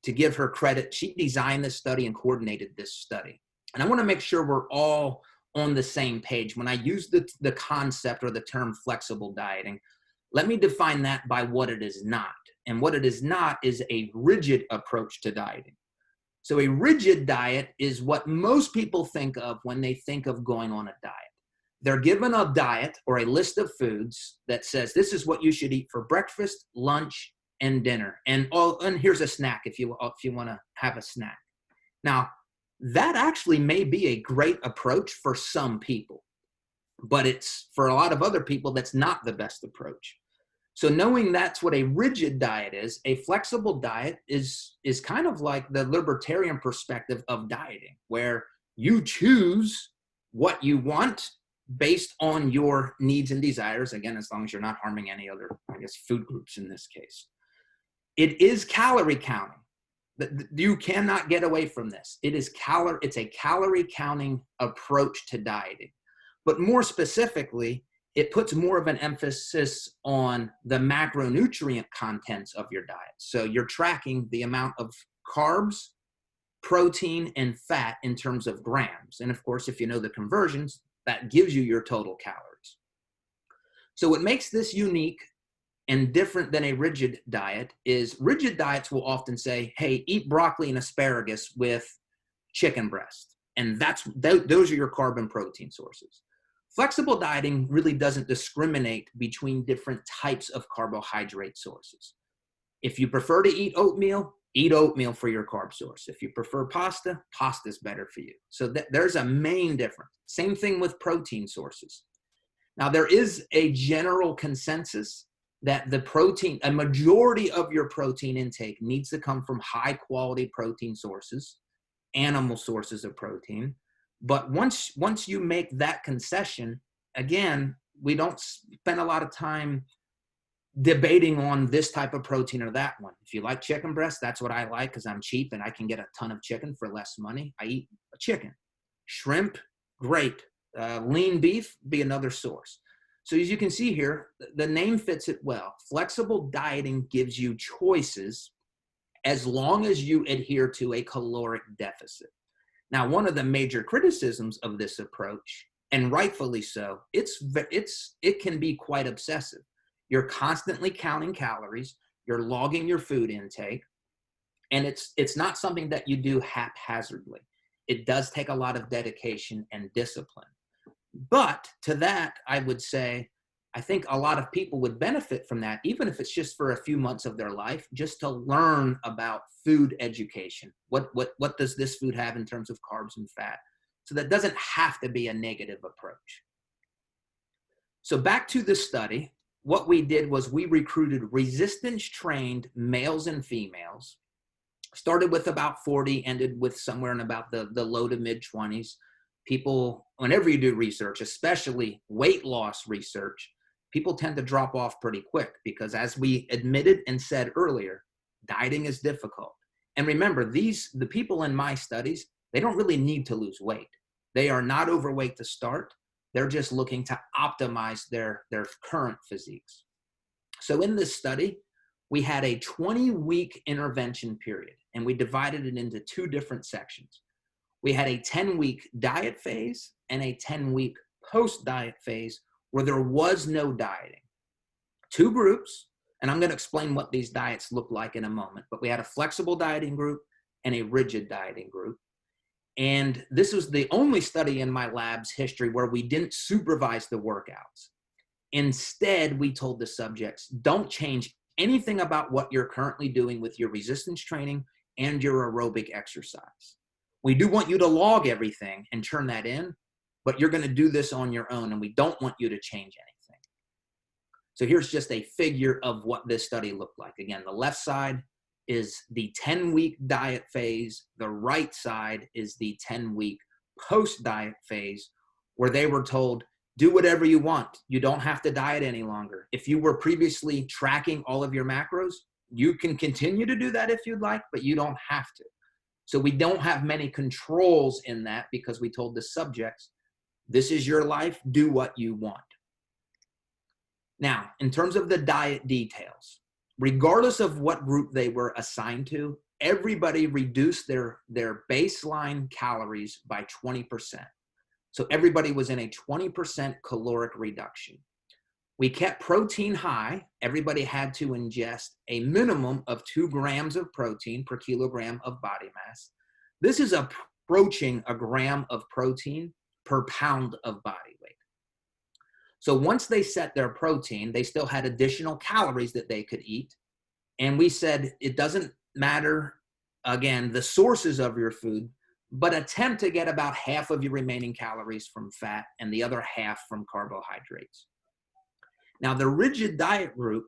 Speaker 4: to give her credit. She designed this study and coordinated this study. And I want to make sure we're all on the same page. When I use the concept or the term flexible dieting, let me define that by what it is not. And what it is not is a rigid approach to dieting. So a rigid diet is what most people think of when they think of going on a diet. They're given a diet or a list of foods that says this is what you should eat for breakfast, lunch, and dinner. And here's a snack if you want to have a snack. Now, that actually may be a great approach for some people, but it's for a lot of other people that's not the best approach. So knowing that's what a rigid diet is, a flexible diet is kind of like the libertarian perspective of dieting, where you choose what you want based on your needs and desires. Again, as long as you're not harming any other, I guess, food groups in this case. It is calorie counting. You cannot get away from this. It's a calorie counting approach to dieting. But more specifically, it puts more of an emphasis on the macronutrient contents of your diet. So you're tracking the amount of carbs, protein, and fat in terms of grams. And of course, if you know the conversions, that gives you your total calories. So what makes this unique and different than a rigid diet is rigid diets will often say, hey, eat broccoli and asparagus with chicken breast. And those are your carb and protein sources. Flexible dieting really doesn't discriminate between different types of carbohydrate sources. If you prefer to eat oatmeal for your carb source. If you prefer pasta is better for you. So there's a main difference. Same thing with protein sources. Now, there is a general consensus that a majority of your protein intake needs to come from high quality protein sources, animal sources of protein. But once you make that concession, again, we don't spend a lot of time debating on this type of protein or that one. If you like chicken breast, that's what I like because I'm cheap and I can get a ton of chicken for less money. I eat chicken. Shrimp, great. Lean beef, be another source. So as you can see here, the name fits it well. Flexible dieting gives you choices as long as you adhere to a caloric deficit. Now, one of the major criticisms of this approach, and rightfully so, it can be quite obsessive. You're constantly counting calories, you're logging your food intake, and it's not something that you do haphazardly. It does take a lot of dedication and discipline. But to that, I would say, I think a lot of people would benefit from that, even if it's just for a few months of their life, just to learn about food education. What does this food have in terms of carbs and fat? So that doesn't have to be a negative approach. So back to the study, what we did was we recruited resistance-trained males and females, started with about 40, ended with somewhere in about the low to mid-20s. People, whenever you do research, especially weight loss research, people tend to drop off pretty quick because, as we admitted and said earlier, dieting is difficult. And remember, the people in my studies, they don't really need to lose weight. They are not overweight to start. They're just looking to optimize their current physiques. So in this study, we had a 20-week intervention period, and we divided it into two different sections. We had a 10-week diet phase and a 10-week post-diet phase where there was no dieting. Two groups, and I'm going to explain what these diets look like in a moment, but we had a flexible dieting group and a rigid dieting group. And this was the only study in my lab's history where we didn't supervise the workouts. Instead, we told the subjects, don't change anything about what you're currently doing with your resistance training and your aerobic exercise. We do want you to log everything and turn that in, but you're going to do this on your own, and we don't want you to change anything. So here's just a figure of what this study looked like. Again, the left side is the 10-week diet phase. The right side is the 10-week post-diet phase, where they were told, do whatever you want. You don't have to diet any longer. If you were previously tracking all of your macros, you can continue to do that if you'd like, but you don't have to. So we don't have many controls in that because we told the subjects, this is your life, do what you want. Now, in terms of the diet details, regardless of what group they were assigned to, everybody reduced their baseline calories by 20%. So everybody was in a 20% caloric reduction. We kept protein high. Everybody had to ingest a minimum of 2 grams of protein per kilogram of body mass. This is approaching a gram of protein per pound of body weight. So once they set their protein, they still had additional calories that they could eat. And we said, it doesn't matter, again, the sources of your food, but attempt to get about half of your remaining calories from fat and the other half from carbohydrates. Now, the rigid diet group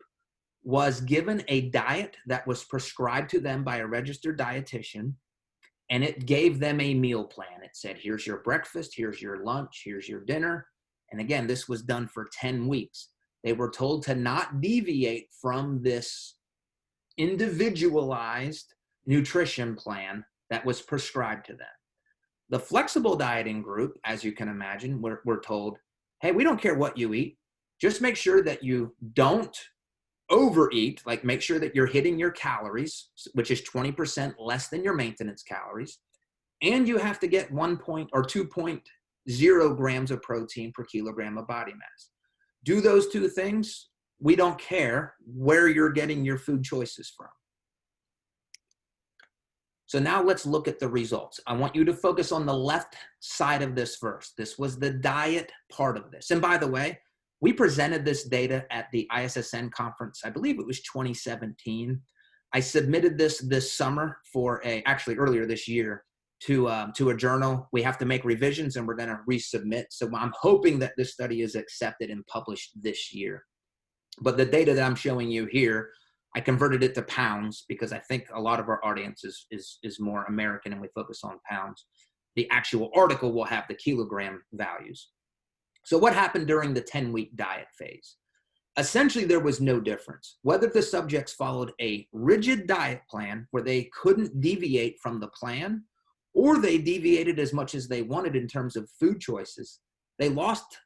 Speaker 4: was given a diet that was prescribed to them by a registered dietitian, and it gave them a meal plan. It said, here's your breakfast, here's your lunch, here's your dinner. And again, this was done for 10 weeks. They were told to not deviate from this individualized nutrition plan that was prescribed to them. The flexible dieting group, as you can imagine, we're told, hey, we don't care what you eat. Just make sure that you don't overeat, like make sure that you're hitting your calories, which is 20% less than your maintenance calories. And you have to get 2.0 grams of protein per kilogram of body mass. Do those 2 things. We don't care where you're getting your food choices from. So now let's look at the results. I want you to focus on the left side of this first. This was the diet part of this. And by the way, we presented this data at the ISSN conference. I believe it was 2017. I submitted this summer actually earlier this year to a journal. We have to make revisions and we're going to resubmit. So I'm hoping that this study is accepted and published this year. But the data that I'm showing you here, I converted it to pounds because I think a lot of our audience is more American and we focus on pounds. The actual article will have the kilogram values. So what happened during the 10-week diet phase? Essentially, there was no difference. Whether the subjects followed a rigid diet plan where they couldn't deviate from the plan, or they deviated as much as they wanted in terms of food choices, they lost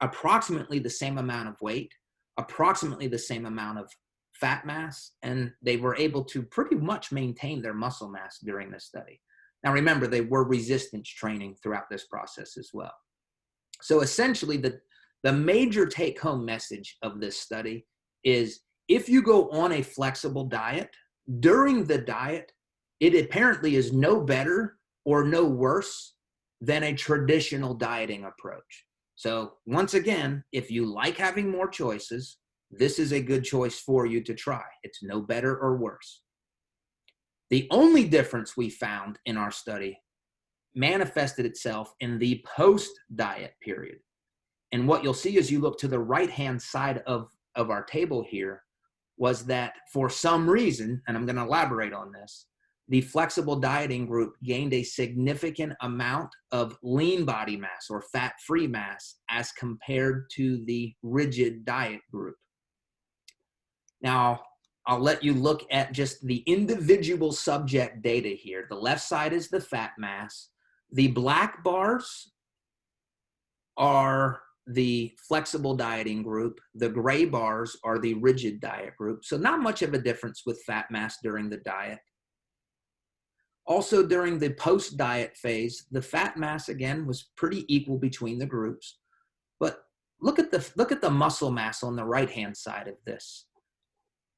Speaker 4: approximately the same amount of weight, approximately the same amount of fat mass, and they were able to pretty much maintain their muscle mass during this study. Now, remember, they were resistance training throughout this process as well. So essentially, the major take-home message of this study is if you go on a flexible diet, during the diet, it apparently is no better or no worse than a traditional dieting approach. So once again, if you like having more choices, this is a good choice for you to try. It's no better or worse. The only difference we found in our study manifested itself in the post-diet period. And what you'll see as you look to the right-hand side of our table here was that for some reason, and I'm going to elaborate on this, the flexible dieting group gained a significant amount of lean body mass or fat-free mass as compared to the rigid diet group. Now, I'll let you look at just the individual subject data here. The left side is the fat mass. The black bars are the flexible dieting group. The gray bars are the rigid diet group. So not much of a difference with fat mass during the diet. Also during the post-diet phase, the fat mass again was pretty equal between the groups. But look at the muscle mass on the right-hand side of this.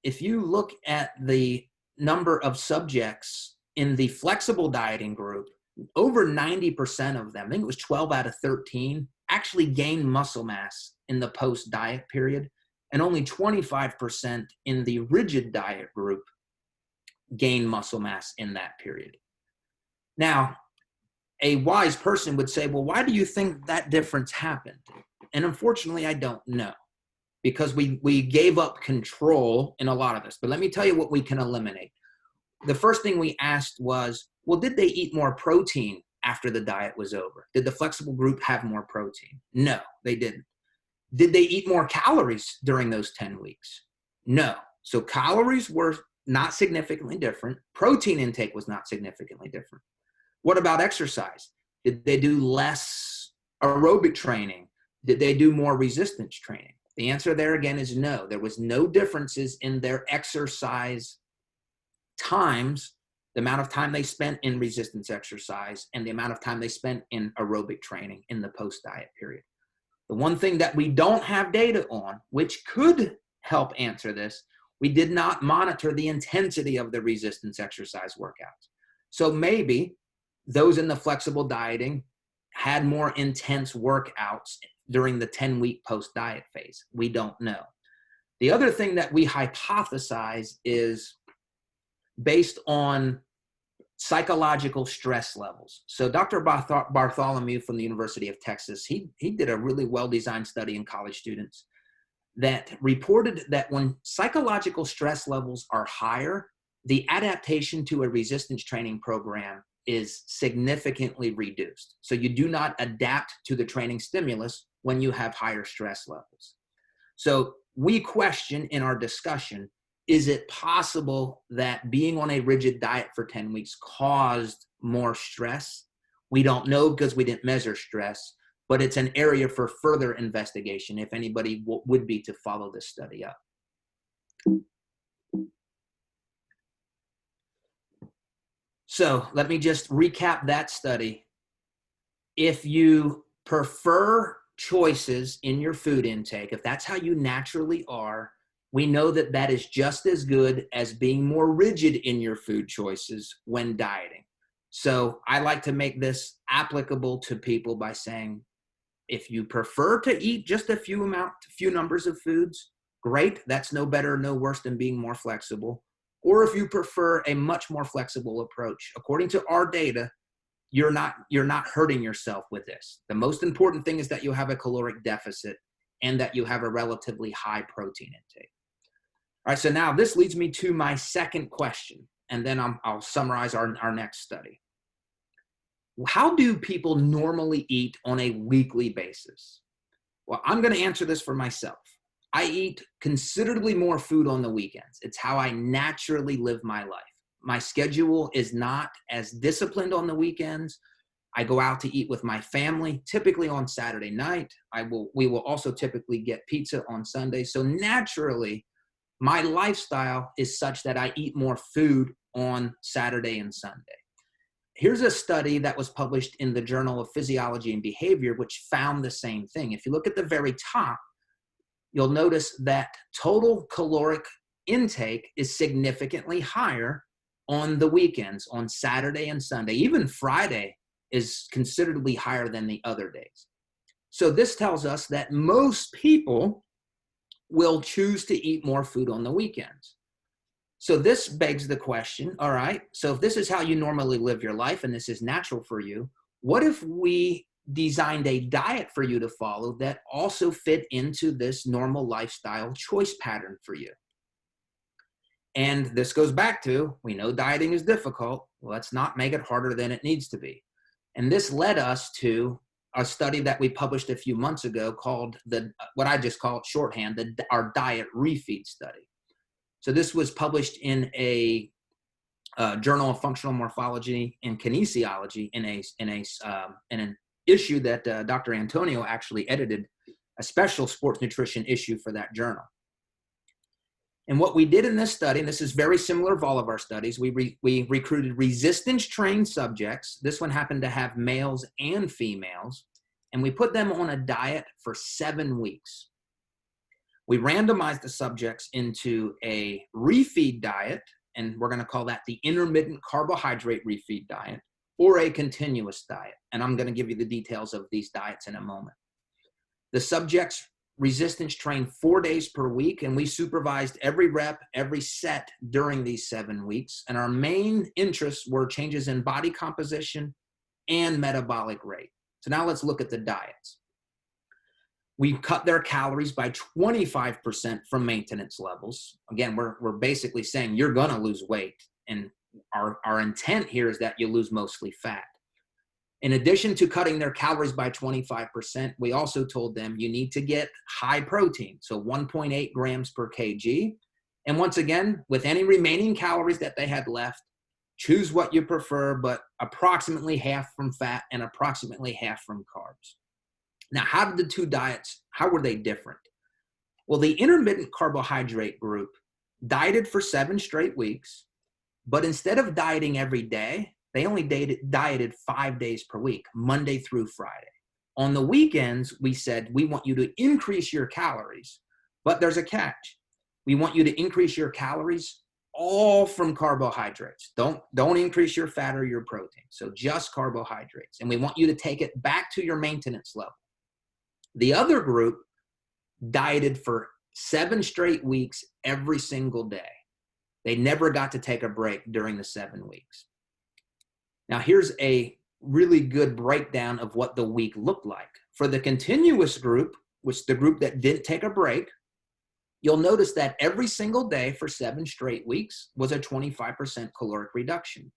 Speaker 4: If you look at the number of subjects in the flexible dieting group, over 90% of them, I think it was 12 out of 13, actually gained muscle mass in the post-diet period, and only 25% in the rigid diet group gained muscle mass in that period. Now, a wise person would say, well, why do you think that difference happened? And unfortunately, I don't know, because we gave up control in a lot of this. But let me tell you what we can eliminate. The first thing we asked was, well, did they eat more protein after the diet was over? Did the flexible group have more protein? No, they didn't. Did they eat more calories during those 10 weeks? No. So calories were not significantly different. Protein intake was not significantly different. What about exercise? Did they do less aerobic training? Did they do more resistance training? The answer there again is no. There was no differences in their exercise times the amount of time they spent in resistance exercise, and the amount of time they spent in aerobic training in the post-diet period. The one thing that we don't have data on, which could help answer this, we did not monitor the intensity of the resistance exercise workouts. So maybe those in the flexible dieting had more intense workouts during the 10-week post-diet phase. We don't know. The other thing that we hypothesize is based on psychological stress levels. So Dr. Bartholomew from the University of Texas, he did a really well-designed study in college students that reported that when psychological stress levels are higher, the adaptation to a resistance training program is significantly reduced. So you do not adapt to the training stimulus when you have higher stress levels. So we question in our discussion, is it possible that being on a rigid diet for 10 weeks caused more stress? We don't know because we didn't measure stress, but it's an area for further investigation if anybody would be to follow this study up. So let me just recap that study. If you prefer choices in your food intake, if that's how you naturally are, we know that that is just as good as being more rigid in your food choices when dieting. So I like to make this applicable to people by saying, if you prefer to eat just a few numbers of foods, great. That's no better, no worse than being more flexible. Or if you prefer a much more flexible approach, according to our data, you're not hurting yourself with this. The most important thing is that you have a caloric deficit and that you have a relatively high protein intake. All right, so now this leads me to my second question, and then I'll summarize our next study. How do people normally eat on a weekly basis? Well, I'm going to answer this for myself. I eat considerably more food on the weekends. It's how I naturally live my life. My schedule is not as disciplined on the weekends. I go out to eat with my family, typically on Saturday night. We will also typically get pizza on Sunday. So naturally, my lifestyle is such that I eat more food on Saturday and Sunday. Here's a study that was published in the Journal of Physiology and Behavior, which found the same thing. If you look at the very top, you'll notice that total caloric intake is significantly higher on the weekends, on Saturday and Sunday. Even Friday is considerably higher than the other days. So this tells us that most people will choose to eat more food on the weekends. So this begs the question, all right, so if this is how you normally live your life and this is natural for you, what if we designed a diet for you to follow that also fit into this normal lifestyle choice pattern for you? And this goes back to, we know dieting is difficult. Let's not make it harder than it needs to be. And this led us to a study that we published a few months ago called what I just call it shorthand, our diet refeed study. So this was published in a Journal of Functional Morphology and Kinesiology in an issue that Dr. Antonio actually edited, a special sports nutrition issue for that journal. And what we did in this study, and this is very similar to all of our studies, we recruited resistance-trained subjects. This one happened to have males and females, and we put them on a diet for 7 weeks. We randomized the subjects into a refeed diet, and we're going to call that the intermittent carbohydrate refeed diet, or a continuous diet. And I'm going to give you the details of these diets in a moment. The subjects resistance trained 4 days per week, and we supervised every rep, every set during these 7 weeks. And our main interests were changes in body composition and metabolic rate. So now let's look at the diets. We cut their calories by 25% from maintenance levels. Again, we're basically saying you're going to lose weight. And our intent here is that you lose mostly fat. In addition to cutting their calories by 25%, we also told them you need to get high protein, so 1.8 grams per kg. And once again, with any remaining calories that they had left, choose what you prefer, but approximately half from fat and approximately half from carbs. Now, how did the two diets, how were they different? Well, the intermittent carbohydrate group dieted for 7 straight weeks. But instead of dieting every day, they only dieted 5 days per week, Monday through Friday. On the weekends, we said, we want you to increase your calories, but there's a catch. We want you to increase your calories all from carbohydrates. Don't increase your fat or your protein. So just carbohydrates. And we want you to take it back to your maintenance level. The other group dieted for 7 straight weeks every single day. They never got to take a break during the 7 weeks. Now, here's a really good breakdown of what the week looked like. For the continuous group, which the group that didn't take a break, you'll notice that every single day for 7 straight weeks was a 25% caloric reduction.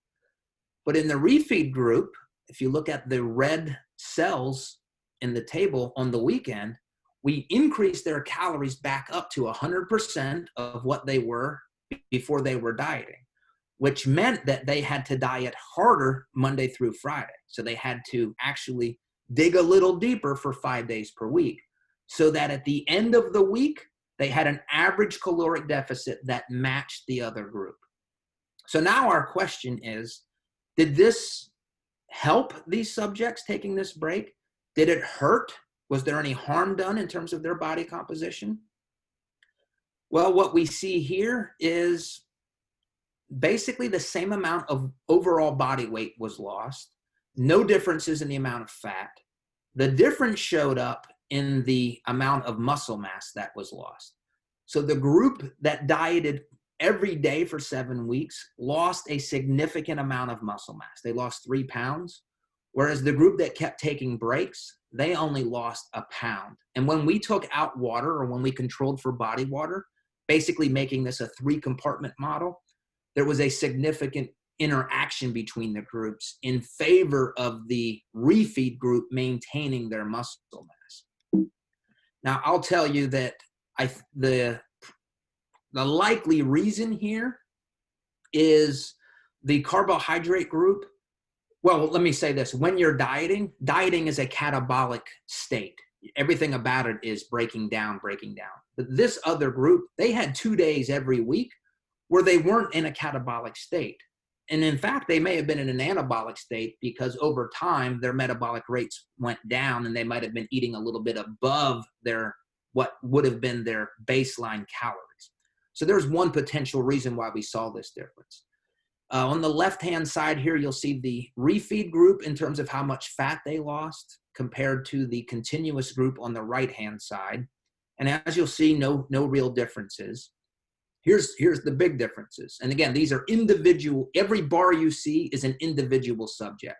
Speaker 4: But in the refeed group, if you look at the red cells in the table on the weekend, we increased their calories back up to 100% of what they were before they were dieting, which meant that they had to diet harder Monday through Friday. So they had to actually dig a little deeper for 5 days per week, so that at the end of the week, they had an average caloric deficit that matched the other group. So now our question is, did this help these subjects taking this break? Did it hurt? Was there any harm done in terms of their body composition? Well, what we see here is basically the same amount of overall body weight was lost. No differences in the amount of fat. The difference showed up in the amount of muscle mass that was lost. So the group that dieted every day for 7 weeks lost a significant amount of muscle mass. They lost 3 pounds, whereas the group that kept taking breaks, they only lost 1 pound. And when we took out water, or when we controlled for body water, basically making this a 3-compartment model, there was a significant interaction between the groups in favor of the refeed group maintaining their muscle mass. Now, I'll tell you that the likely reason here is the carbohydrate group. Well, let me say this. When you're dieting is a catabolic state. Everything about it is breaking down. But this other group, they had 2 days every week where they weren't in a catabolic state. And in fact, they may have been in an anabolic state because over time, their metabolic rates went down and they might have been eating a little bit above what would have been their baseline calories. So there's one potential reason why we saw this difference. On the left-hand side here, you'll see the refeed group in terms of how much fat they lost compared to the continuous group on the right-hand side. And as you'll see, no real differences. Here's the big differences. And again, these are individual. Every bar you see is an individual subject.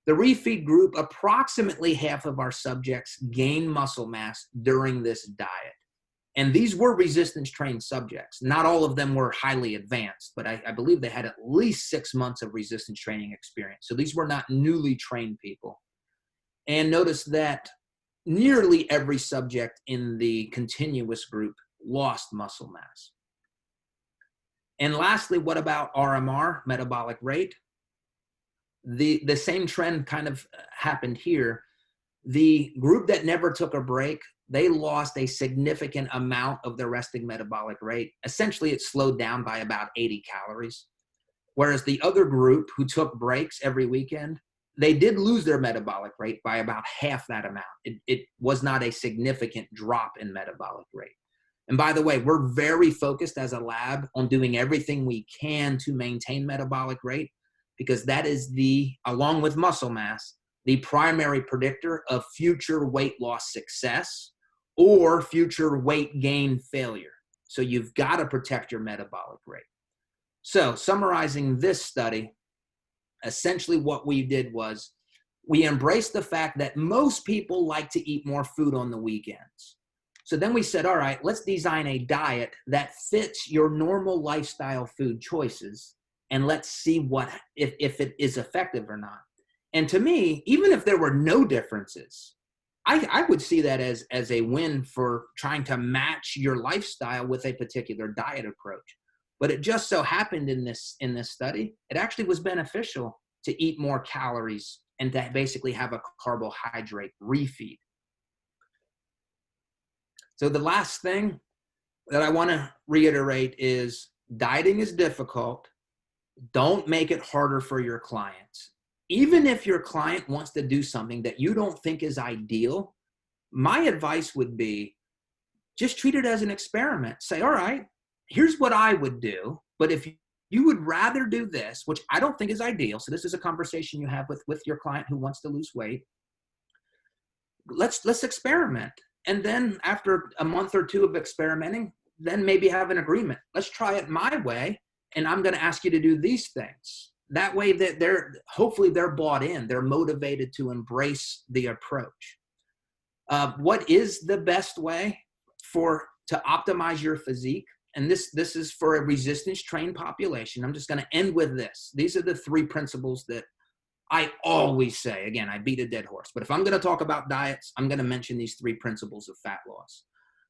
Speaker 4: The refeed group, approximately half of our subjects gained muscle mass during this diet. And these were resistance trained subjects. Not all of them were highly advanced, but I believe they had at least 6 months of resistance training experience. So these were not newly trained people. And notice that nearly every subject in the continuous group lost muscle mass. And lastly, what about RMR, metabolic rate? The same trend kind of happened here. The group that never took a break, they lost a significant amount of their resting metabolic rate. Essentially, it slowed down by about 80 calories. Whereas the other group who took breaks every weekend, they did lose their metabolic rate by about half that amount. It was not a significant drop in metabolic rate. And by the way, we're very focused as a lab on doing everything we can to maintain metabolic rate, because that is along with muscle mass, the primary predictor of future weight loss success or future weight gain failure. So you've got to protect your metabolic rate. So summarizing this study, essentially what we did was we embraced the fact that most people like to eat more food on the weekends. So then we said, all right, let's design a diet that fits your normal lifestyle food choices, and let's see if it is effective or not. And to me, even if there were no differences, I would see that as a win for trying to match your lifestyle with a particular diet approach. But it just so happened in this study, it actually was beneficial to eat more calories and to basically have a carbohydrate refeed. So the last thing that I want to reiterate is dieting is difficult, Don't make it harder for your clients. Even if your client wants to do something that you don't think is ideal, my advice would be just treat it as an experiment. Say, all right, here's what I would do. But if you would rather do this, which I don't think is ideal, so this is a conversation you have with your client who wants to lose weight, let's experiment. And then after a month or two of experimenting, then maybe have an agreement. Let's try it my way, and I'm going to ask you to do these things. That way that hopefully they're bought in, they're motivated to embrace the approach. What is the best way to optimize your physique? And this is for a resistance trained population. I'm just going to end with this. These are the 3 principles that I always say. Again, I beat a dead horse, but if I'm going to talk about diets, I'm going to mention these 3 principles of fat loss.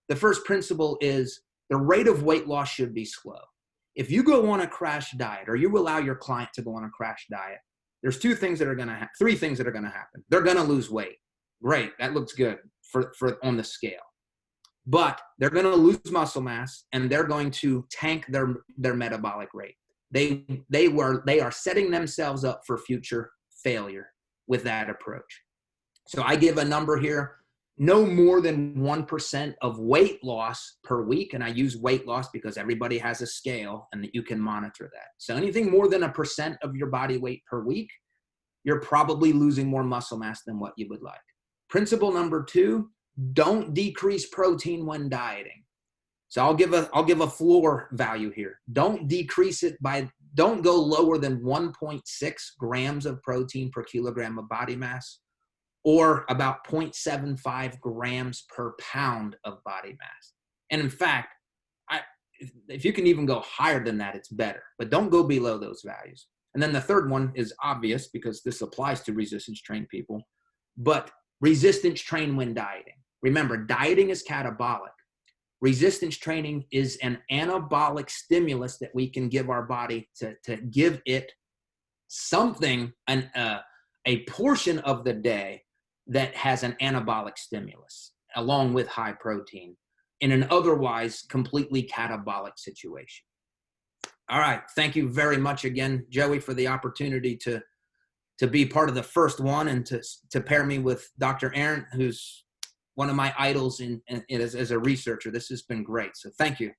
Speaker 4: The first principle is the rate of weight loss should be slow. If you go on a crash diet, or you allow your client to go on a crash diet, there's 3 things that are going to happen. They're going to lose weight. Great. That looks good for on the scale. But they're going to lose muscle mass, and they're going to tank their metabolic rate. They are setting themselves up for future failure with that approach. So I give a number here, no more than 1% of weight loss per week. And I use weight loss because everybody has a scale and that you can monitor that. So anything more than 1% of your body weight per week, you're probably losing more muscle mass than what you would like. Principle number 2, don't decrease protein when dieting. So I'll give a floor value here. Don't go lower than 1.6 grams of protein per kilogram of body mass, or about 0.75 grams per pound of body mass. And in fact, if you can even go higher than that, it's better, but don't go below those values. And then the third one is obvious because this applies to resistance trained people, but resistance train when dieting. Remember, dieting is catabolic. Resistance training is an anabolic stimulus that we can give our body to give it something, a portion of the day that has an anabolic stimulus along with high protein in an otherwise completely catabolic situation. All right. Thank you very much again, Joey, for the opportunity to be part of the first one and to pair me with Dr. Arent, who's one of my idols as a researcher. This has been great. So thank you.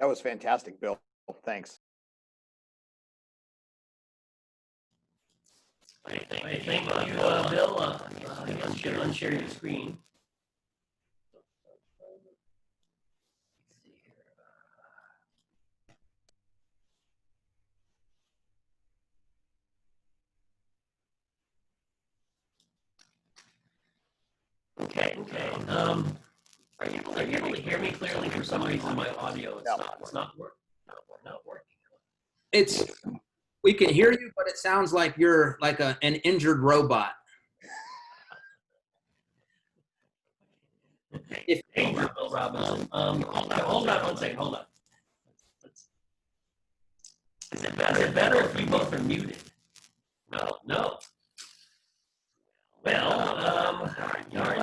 Speaker 3: That was fantastic, Bill. Thanks.
Speaker 1: Thank you, Bill. Unshare your screen. Okay. Are you able to hear me clearly? For some reason, my audio it's not working.
Speaker 4: We can hear you, but it sounds like you're like an injured robot.
Speaker 1: Hey, Bill Robinson. Hold on one second. Hold on. Is it better if we both are muted? No. Well,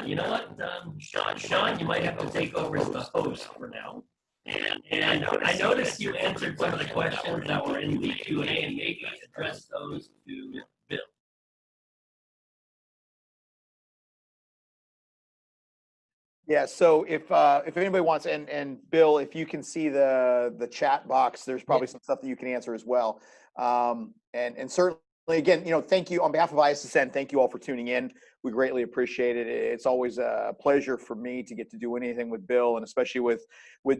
Speaker 1: you know what, Shawn, you might have to take over as the host for now. And I noticed you answered some of the questions that were in the Q&A, and maybe address those to Bill.
Speaker 3: Yeah. So if anybody wants, and Bill, if you can see the chat box, there's probably some stuff that you can answer as well. And certainly, again, thank you on behalf of ISSN. Thank you all for tuning in. We greatly appreciate it. It's always a pleasure for me to get to do anything with Bill, and especially with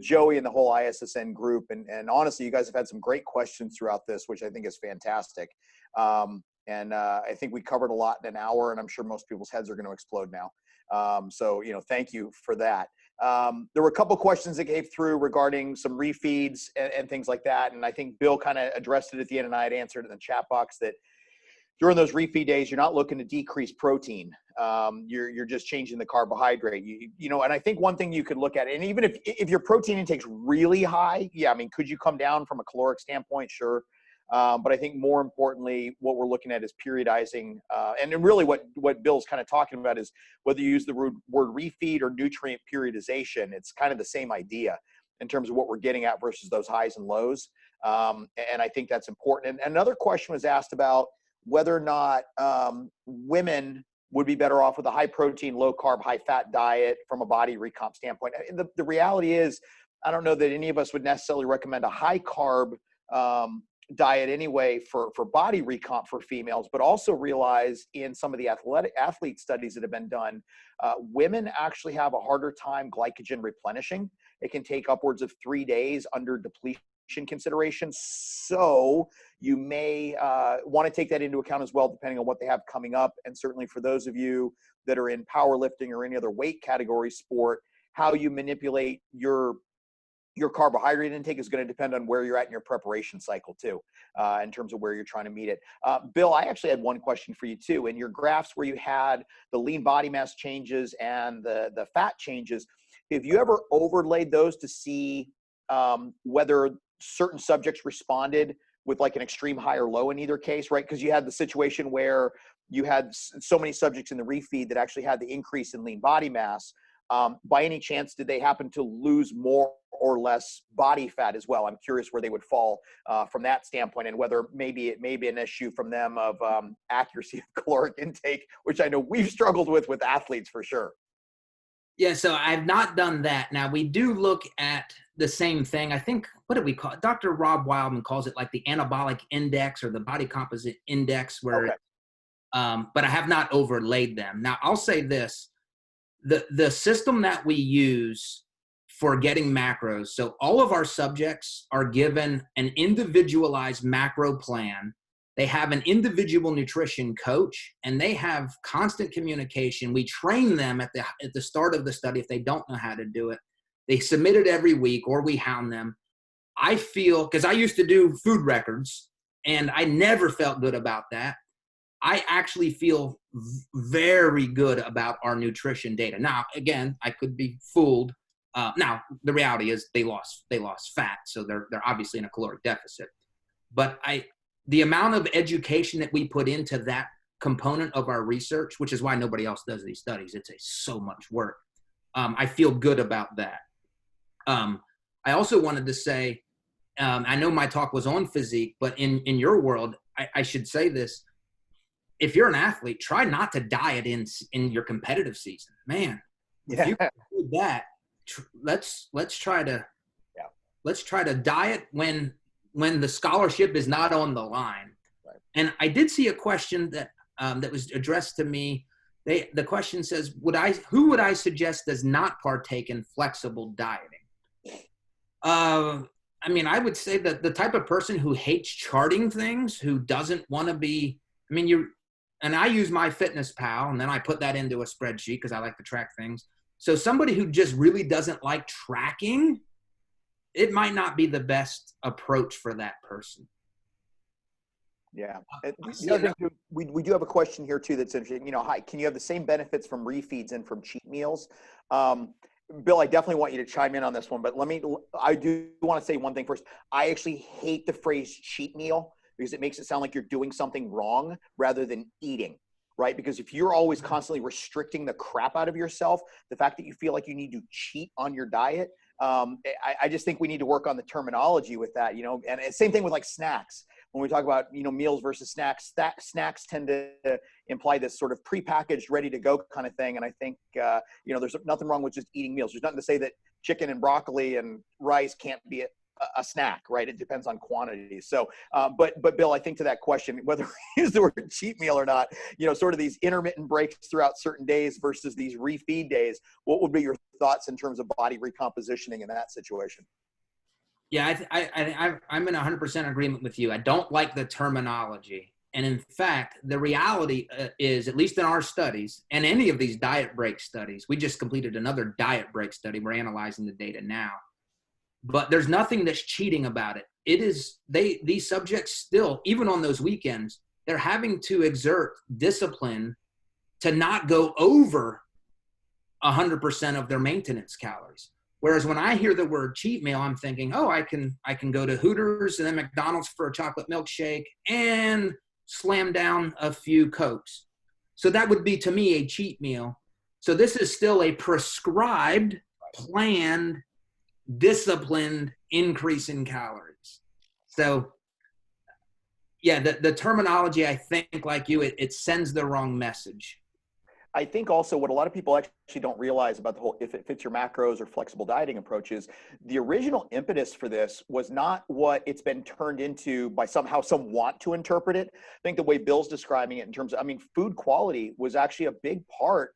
Speaker 3: Joey and the whole ISSN group. And honestly, you guys have had some great questions throughout this, which I think is fantastic. And I think we covered a lot in an hour, and I'm sure most people's heads are going to explode now. So thank you for that. There were a couple questions that came through regarding some refeeds and things like that. And I think Bill kind of addressed it at the end, and I had answered in the chat box that during those refeed days, you're not looking to decrease protein. You're just changing the carbohydrate. And I think one thing you could look at, and even if your protein intake's really high, yeah, I mean, could you come down from a caloric standpoint? Sure. But I think more importantly, what we're looking at is periodizing. And then really what Bill's kind of talking about is whether you use the word refeed or nutrient periodization, it's kind of the same idea in terms of what we're getting at versus those highs and lows. And I think that's important. And another question was asked about whether or not women would be better off with a high protein, low carb, high fat diet from a body recomp standpoint. The reality is, I don't know that any of us would necessarily recommend a high carb diet anyway for body recomp for females, but also realize in some of the athlete studies that have been done, women actually have a harder time glycogen replenishing. It can take upwards of 3 days under depletion considerations. So you may want to take that into account as well, depending on what they have coming up. And certainly for those of you that are in powerlifting or any other weight category sport, how you manipulate your carbohydrate intake is going to depend on where you're at in your preparation cycle too, in terms of where you're trying to meet it. Bill, I actually had one question for you too. In your graphs where you had the lean body mass changes and the fat changes, have you ever overlaid those to see whether certain subjects responded with like an extreme high or low in either case, right? Because you had the situation where you had so many subjects in the refeed that actually had the increase in lean body mass. By any chance, did they happen to lose more or less body fat as well? I'm curious where they would fall from that standpoint, and whether maybe it may be an issue from them of accuracy of caloric intake, which I know we've struggled with athletes for sure.
Speaker 4: Yeah, so I've not done that. Now, we do look at the same thing. I think, what do we call it? Dr. Rob Wildman calls it like the anabolic index or the body composite index, where,
Speaker 3: Okay.
Speaker 4: but I have not overlaid them. Now, I'll say this. The system that we use for getting macros, so all of our subjects are given an individualized macro plan. They have an individual nutrition coach, and they have constant communication. We train them at the start of the study if they don't know how to do it. They submit it every week, or we hound them. I feel, because I used to do food records, and I never felt good about that. I actually feel very good about our nutrition data. Now, again, I could be fooled. Now, the reality is they lost fat, so they're obviously in a caloric deficit. But the amount of education that we put into that component of our research, which is why nobody else does these studies, it's so much work. I feel good about that. I also wanted to say, I know my talk was on physique, but in your world, I should say this. If you're an athlete, try not to diet in your competitive season. Man, if you can do that, let's try to diet when the scholarship is not on the line.
Speaker 3: Right.
Speaker 4: And I did see a question that was addressed to me. The question says, who would I suggest does not partake in flexible dieting? I mean, I would say that the type of person who hates charting things, who doesn't want to be, and I use MyFitnessPal, and then I put that into a spreadsheet because I like to track things. So somebody who just really doesn't like tracking, it might not be the best approach for that person.
Speaker 3: Yeah. The other thing, we do have a question here too that's interesting. Hi, can you have the same benefits from refeeds and from cheat meals? Bill, I definitely want you to chime in on this one, but I do want to say one thing first. I actually hate the phrase cheat meal because it makes it sound like you're doing something wrong rather than eating, right? Because if you're always constantly restricting the crap out of yourself, the fact that you feel like you need to cheat on your diet, I just think we need to work on the terminology with that, and same thing with like snacks. When we talk about, meals versus snacks, snacks tend to imply this sort of prepackaged, ready to go kind of thing. And I think, there's nothing wrong with just eating meals. There's nothing to say that chicken and broccoli and rice can't be a snack, right? It depends on quantity. So, but Bill, I think to that question, whether we use the word cheat meal or not, sort of these intermittent breaks throughout certain days versus these refeed days, what would be your thoughts in terms of body recompositioning in that situation?
Speaker 4: Yeah, I'm in 100% agreement with you. I don't like the terminology. And in fact, the reality is, at least in our studies and any of these diet break studies, we just completed another diet break study. We're analyzing the data now. But there's nothing that's cheating about it. It is, these subjects still, even on those weekends, they're having to exert discipline to not go over 100% of their maintenance calories. Whereas when I hear the word cheat meal, I'm thinking, oh, I can go to Hooters and then McDonald's for a chocolate milkshake and slam down a few Cokes. So that would be, to me, a cheat meal. So this is still a prescribed, planned, disciplined increase in calories. So yeah, the terminology, I think, like you, it sends the wrong message.
Speaker 3: I think also what a lot of people actually don't realize about the whole if it fits your macros or flexible dieting approaches, the original impetus for this was not what it's been turned into by somehow some want to interpret it. I think the way Bill's describing it in terms of, I mean, food quality was actually a big part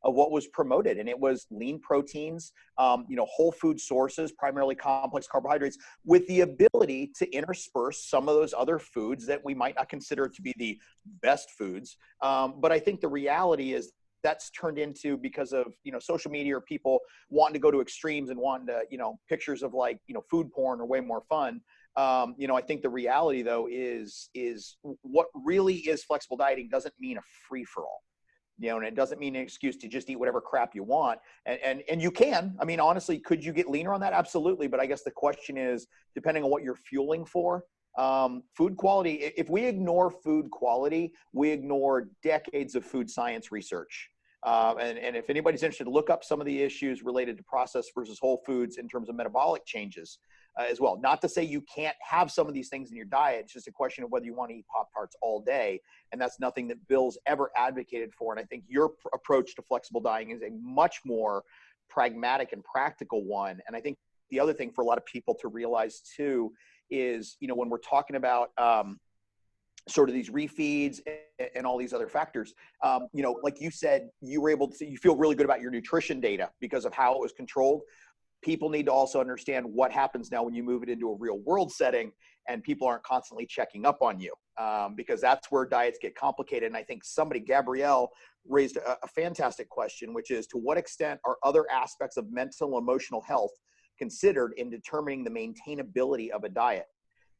Speaker 3: of what was promoted, and it was lean proteins, whole food sources, primarily complex carbohydrates, with the ability to intersperse some of those other foods that we might not consider to be the best foods. But I think the reality is that's turned into, because of social media or people wanting to go to extremes and wanting to pictures of like food porn are way more fun. I think the reality though is what really is flexible dieting doesn't mean a free for all. And it doesn't mean an excuse to just eat whatever crap you want. And you can, I mean, honestly, could you get leaner on that? Absolutely. But I guess the question is, depending on what you're fueling for, food quality, if we ignore food quality, we ignore decades of food science research. And if anybody's interested, look up some of the issues related to processed versus whole foods in terms of metabolic changes as well. Not to say you can't have some of these things in your diet. It's just a question of whether you want to eat Pop-Tarts all day. And that's nothing that Bill's ever advocated for. And I think your approach to flexible dieting is a much more pragmatic and practical one. And I think the other thing for a lot of people to realize too is, when we're talking about sort of these refeeds and all these other factors, like you said, you feel really good about your nutrition data because of how it was controlled. People need to also understand what happens now when you move it into a real world setting and people aren't constantly checking up on you, because that's where diets get complicated. And I think Gabrielle raised a fantastic question, which is, to what extent are other aspects of mental and emotional health considered in determining the maintainability of a diet?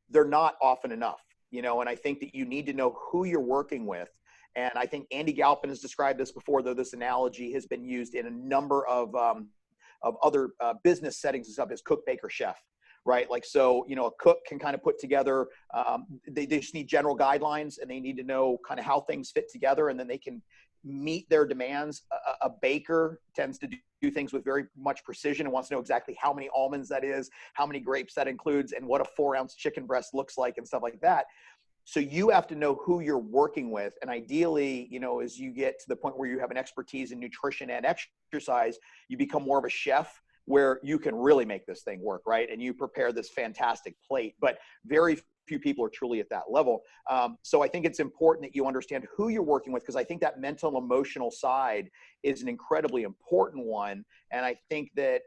Speaker 3: They're not often enough, and I think that you need to know who you're working with. And I think Andy Galpin has described this before, though this analogy has been used in a number of other business settings and stuff, as cook, baker, chef, right? Like, so, a cook can kind of put together, they just need general guidelines and they need to know kind of how things fit together, and then they can meet their demands. A baker tends to do things with very much precision and wants to know exactly how many almonds that is, how many grapes that includes, and what a 4-ounce chicken breast looks like and stuff like that. So you have to know who you're working with. And ideally, as you get to the point where you have an expertise in nutrition and exercise, you become more of a chef where you can really make this thing work, right? And you prepare this fantastic plate, but very few people are truly at that level. So I think it's important that you understand who you're working with, because I think that mental and emotional side is an incredibly important one. And I think that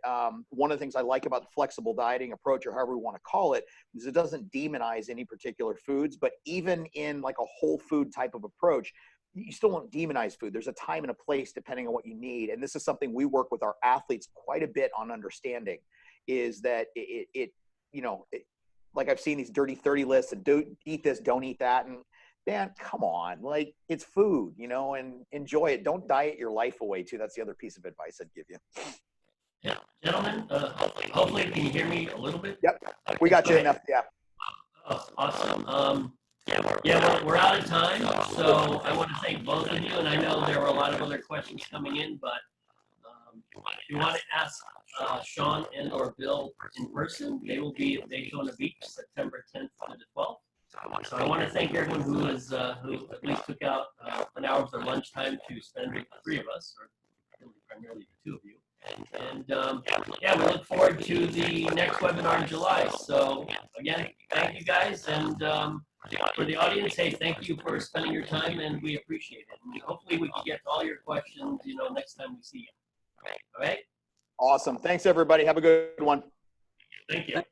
Speaker 3: one of the things I like about the flexible dieting approach, or however we want to call it, is it doesn't demonize any particular foods. But even in like a whole food type of approach, you still don't demonize food. There's a time and a place depending on what you need. And this is something we work with our athletes quite a bit on understanding, is that like I've seen these dirty 30 lists and don't eat this, don't eat that. And man, come on, like, it's food, and enjoy it. Don't diet your life away too. That's the other piece of advice I'd give you.
Speaker 1: Yeah, gentlemen, hopefully you can hear me a little bit.
Speaker 3: Yep, we got you enough. Yeah.
Speaker 1: Oh, awesome. We're out of time, so I want to thank both of you. And I know there were a lot of other questions coming in, but if you want to ask Shawn and or Bill in person, they will be at Daytona Beach, September 10th to the 12th. So I want to thank everyone who at least took out an hour of their lunchtime to spend with the three of us, or really primarily the two of you. And we look forward to the next webinar in July. So again, thank you guys. And for the audience, hey, thank you for spending your time, and we appreciate it. And hopefully we can get to all your questions, next time we see you. All right?
Speaker 3: Awesome. Thanks, everybody. Have a good one.
Speaker 1: Thank you.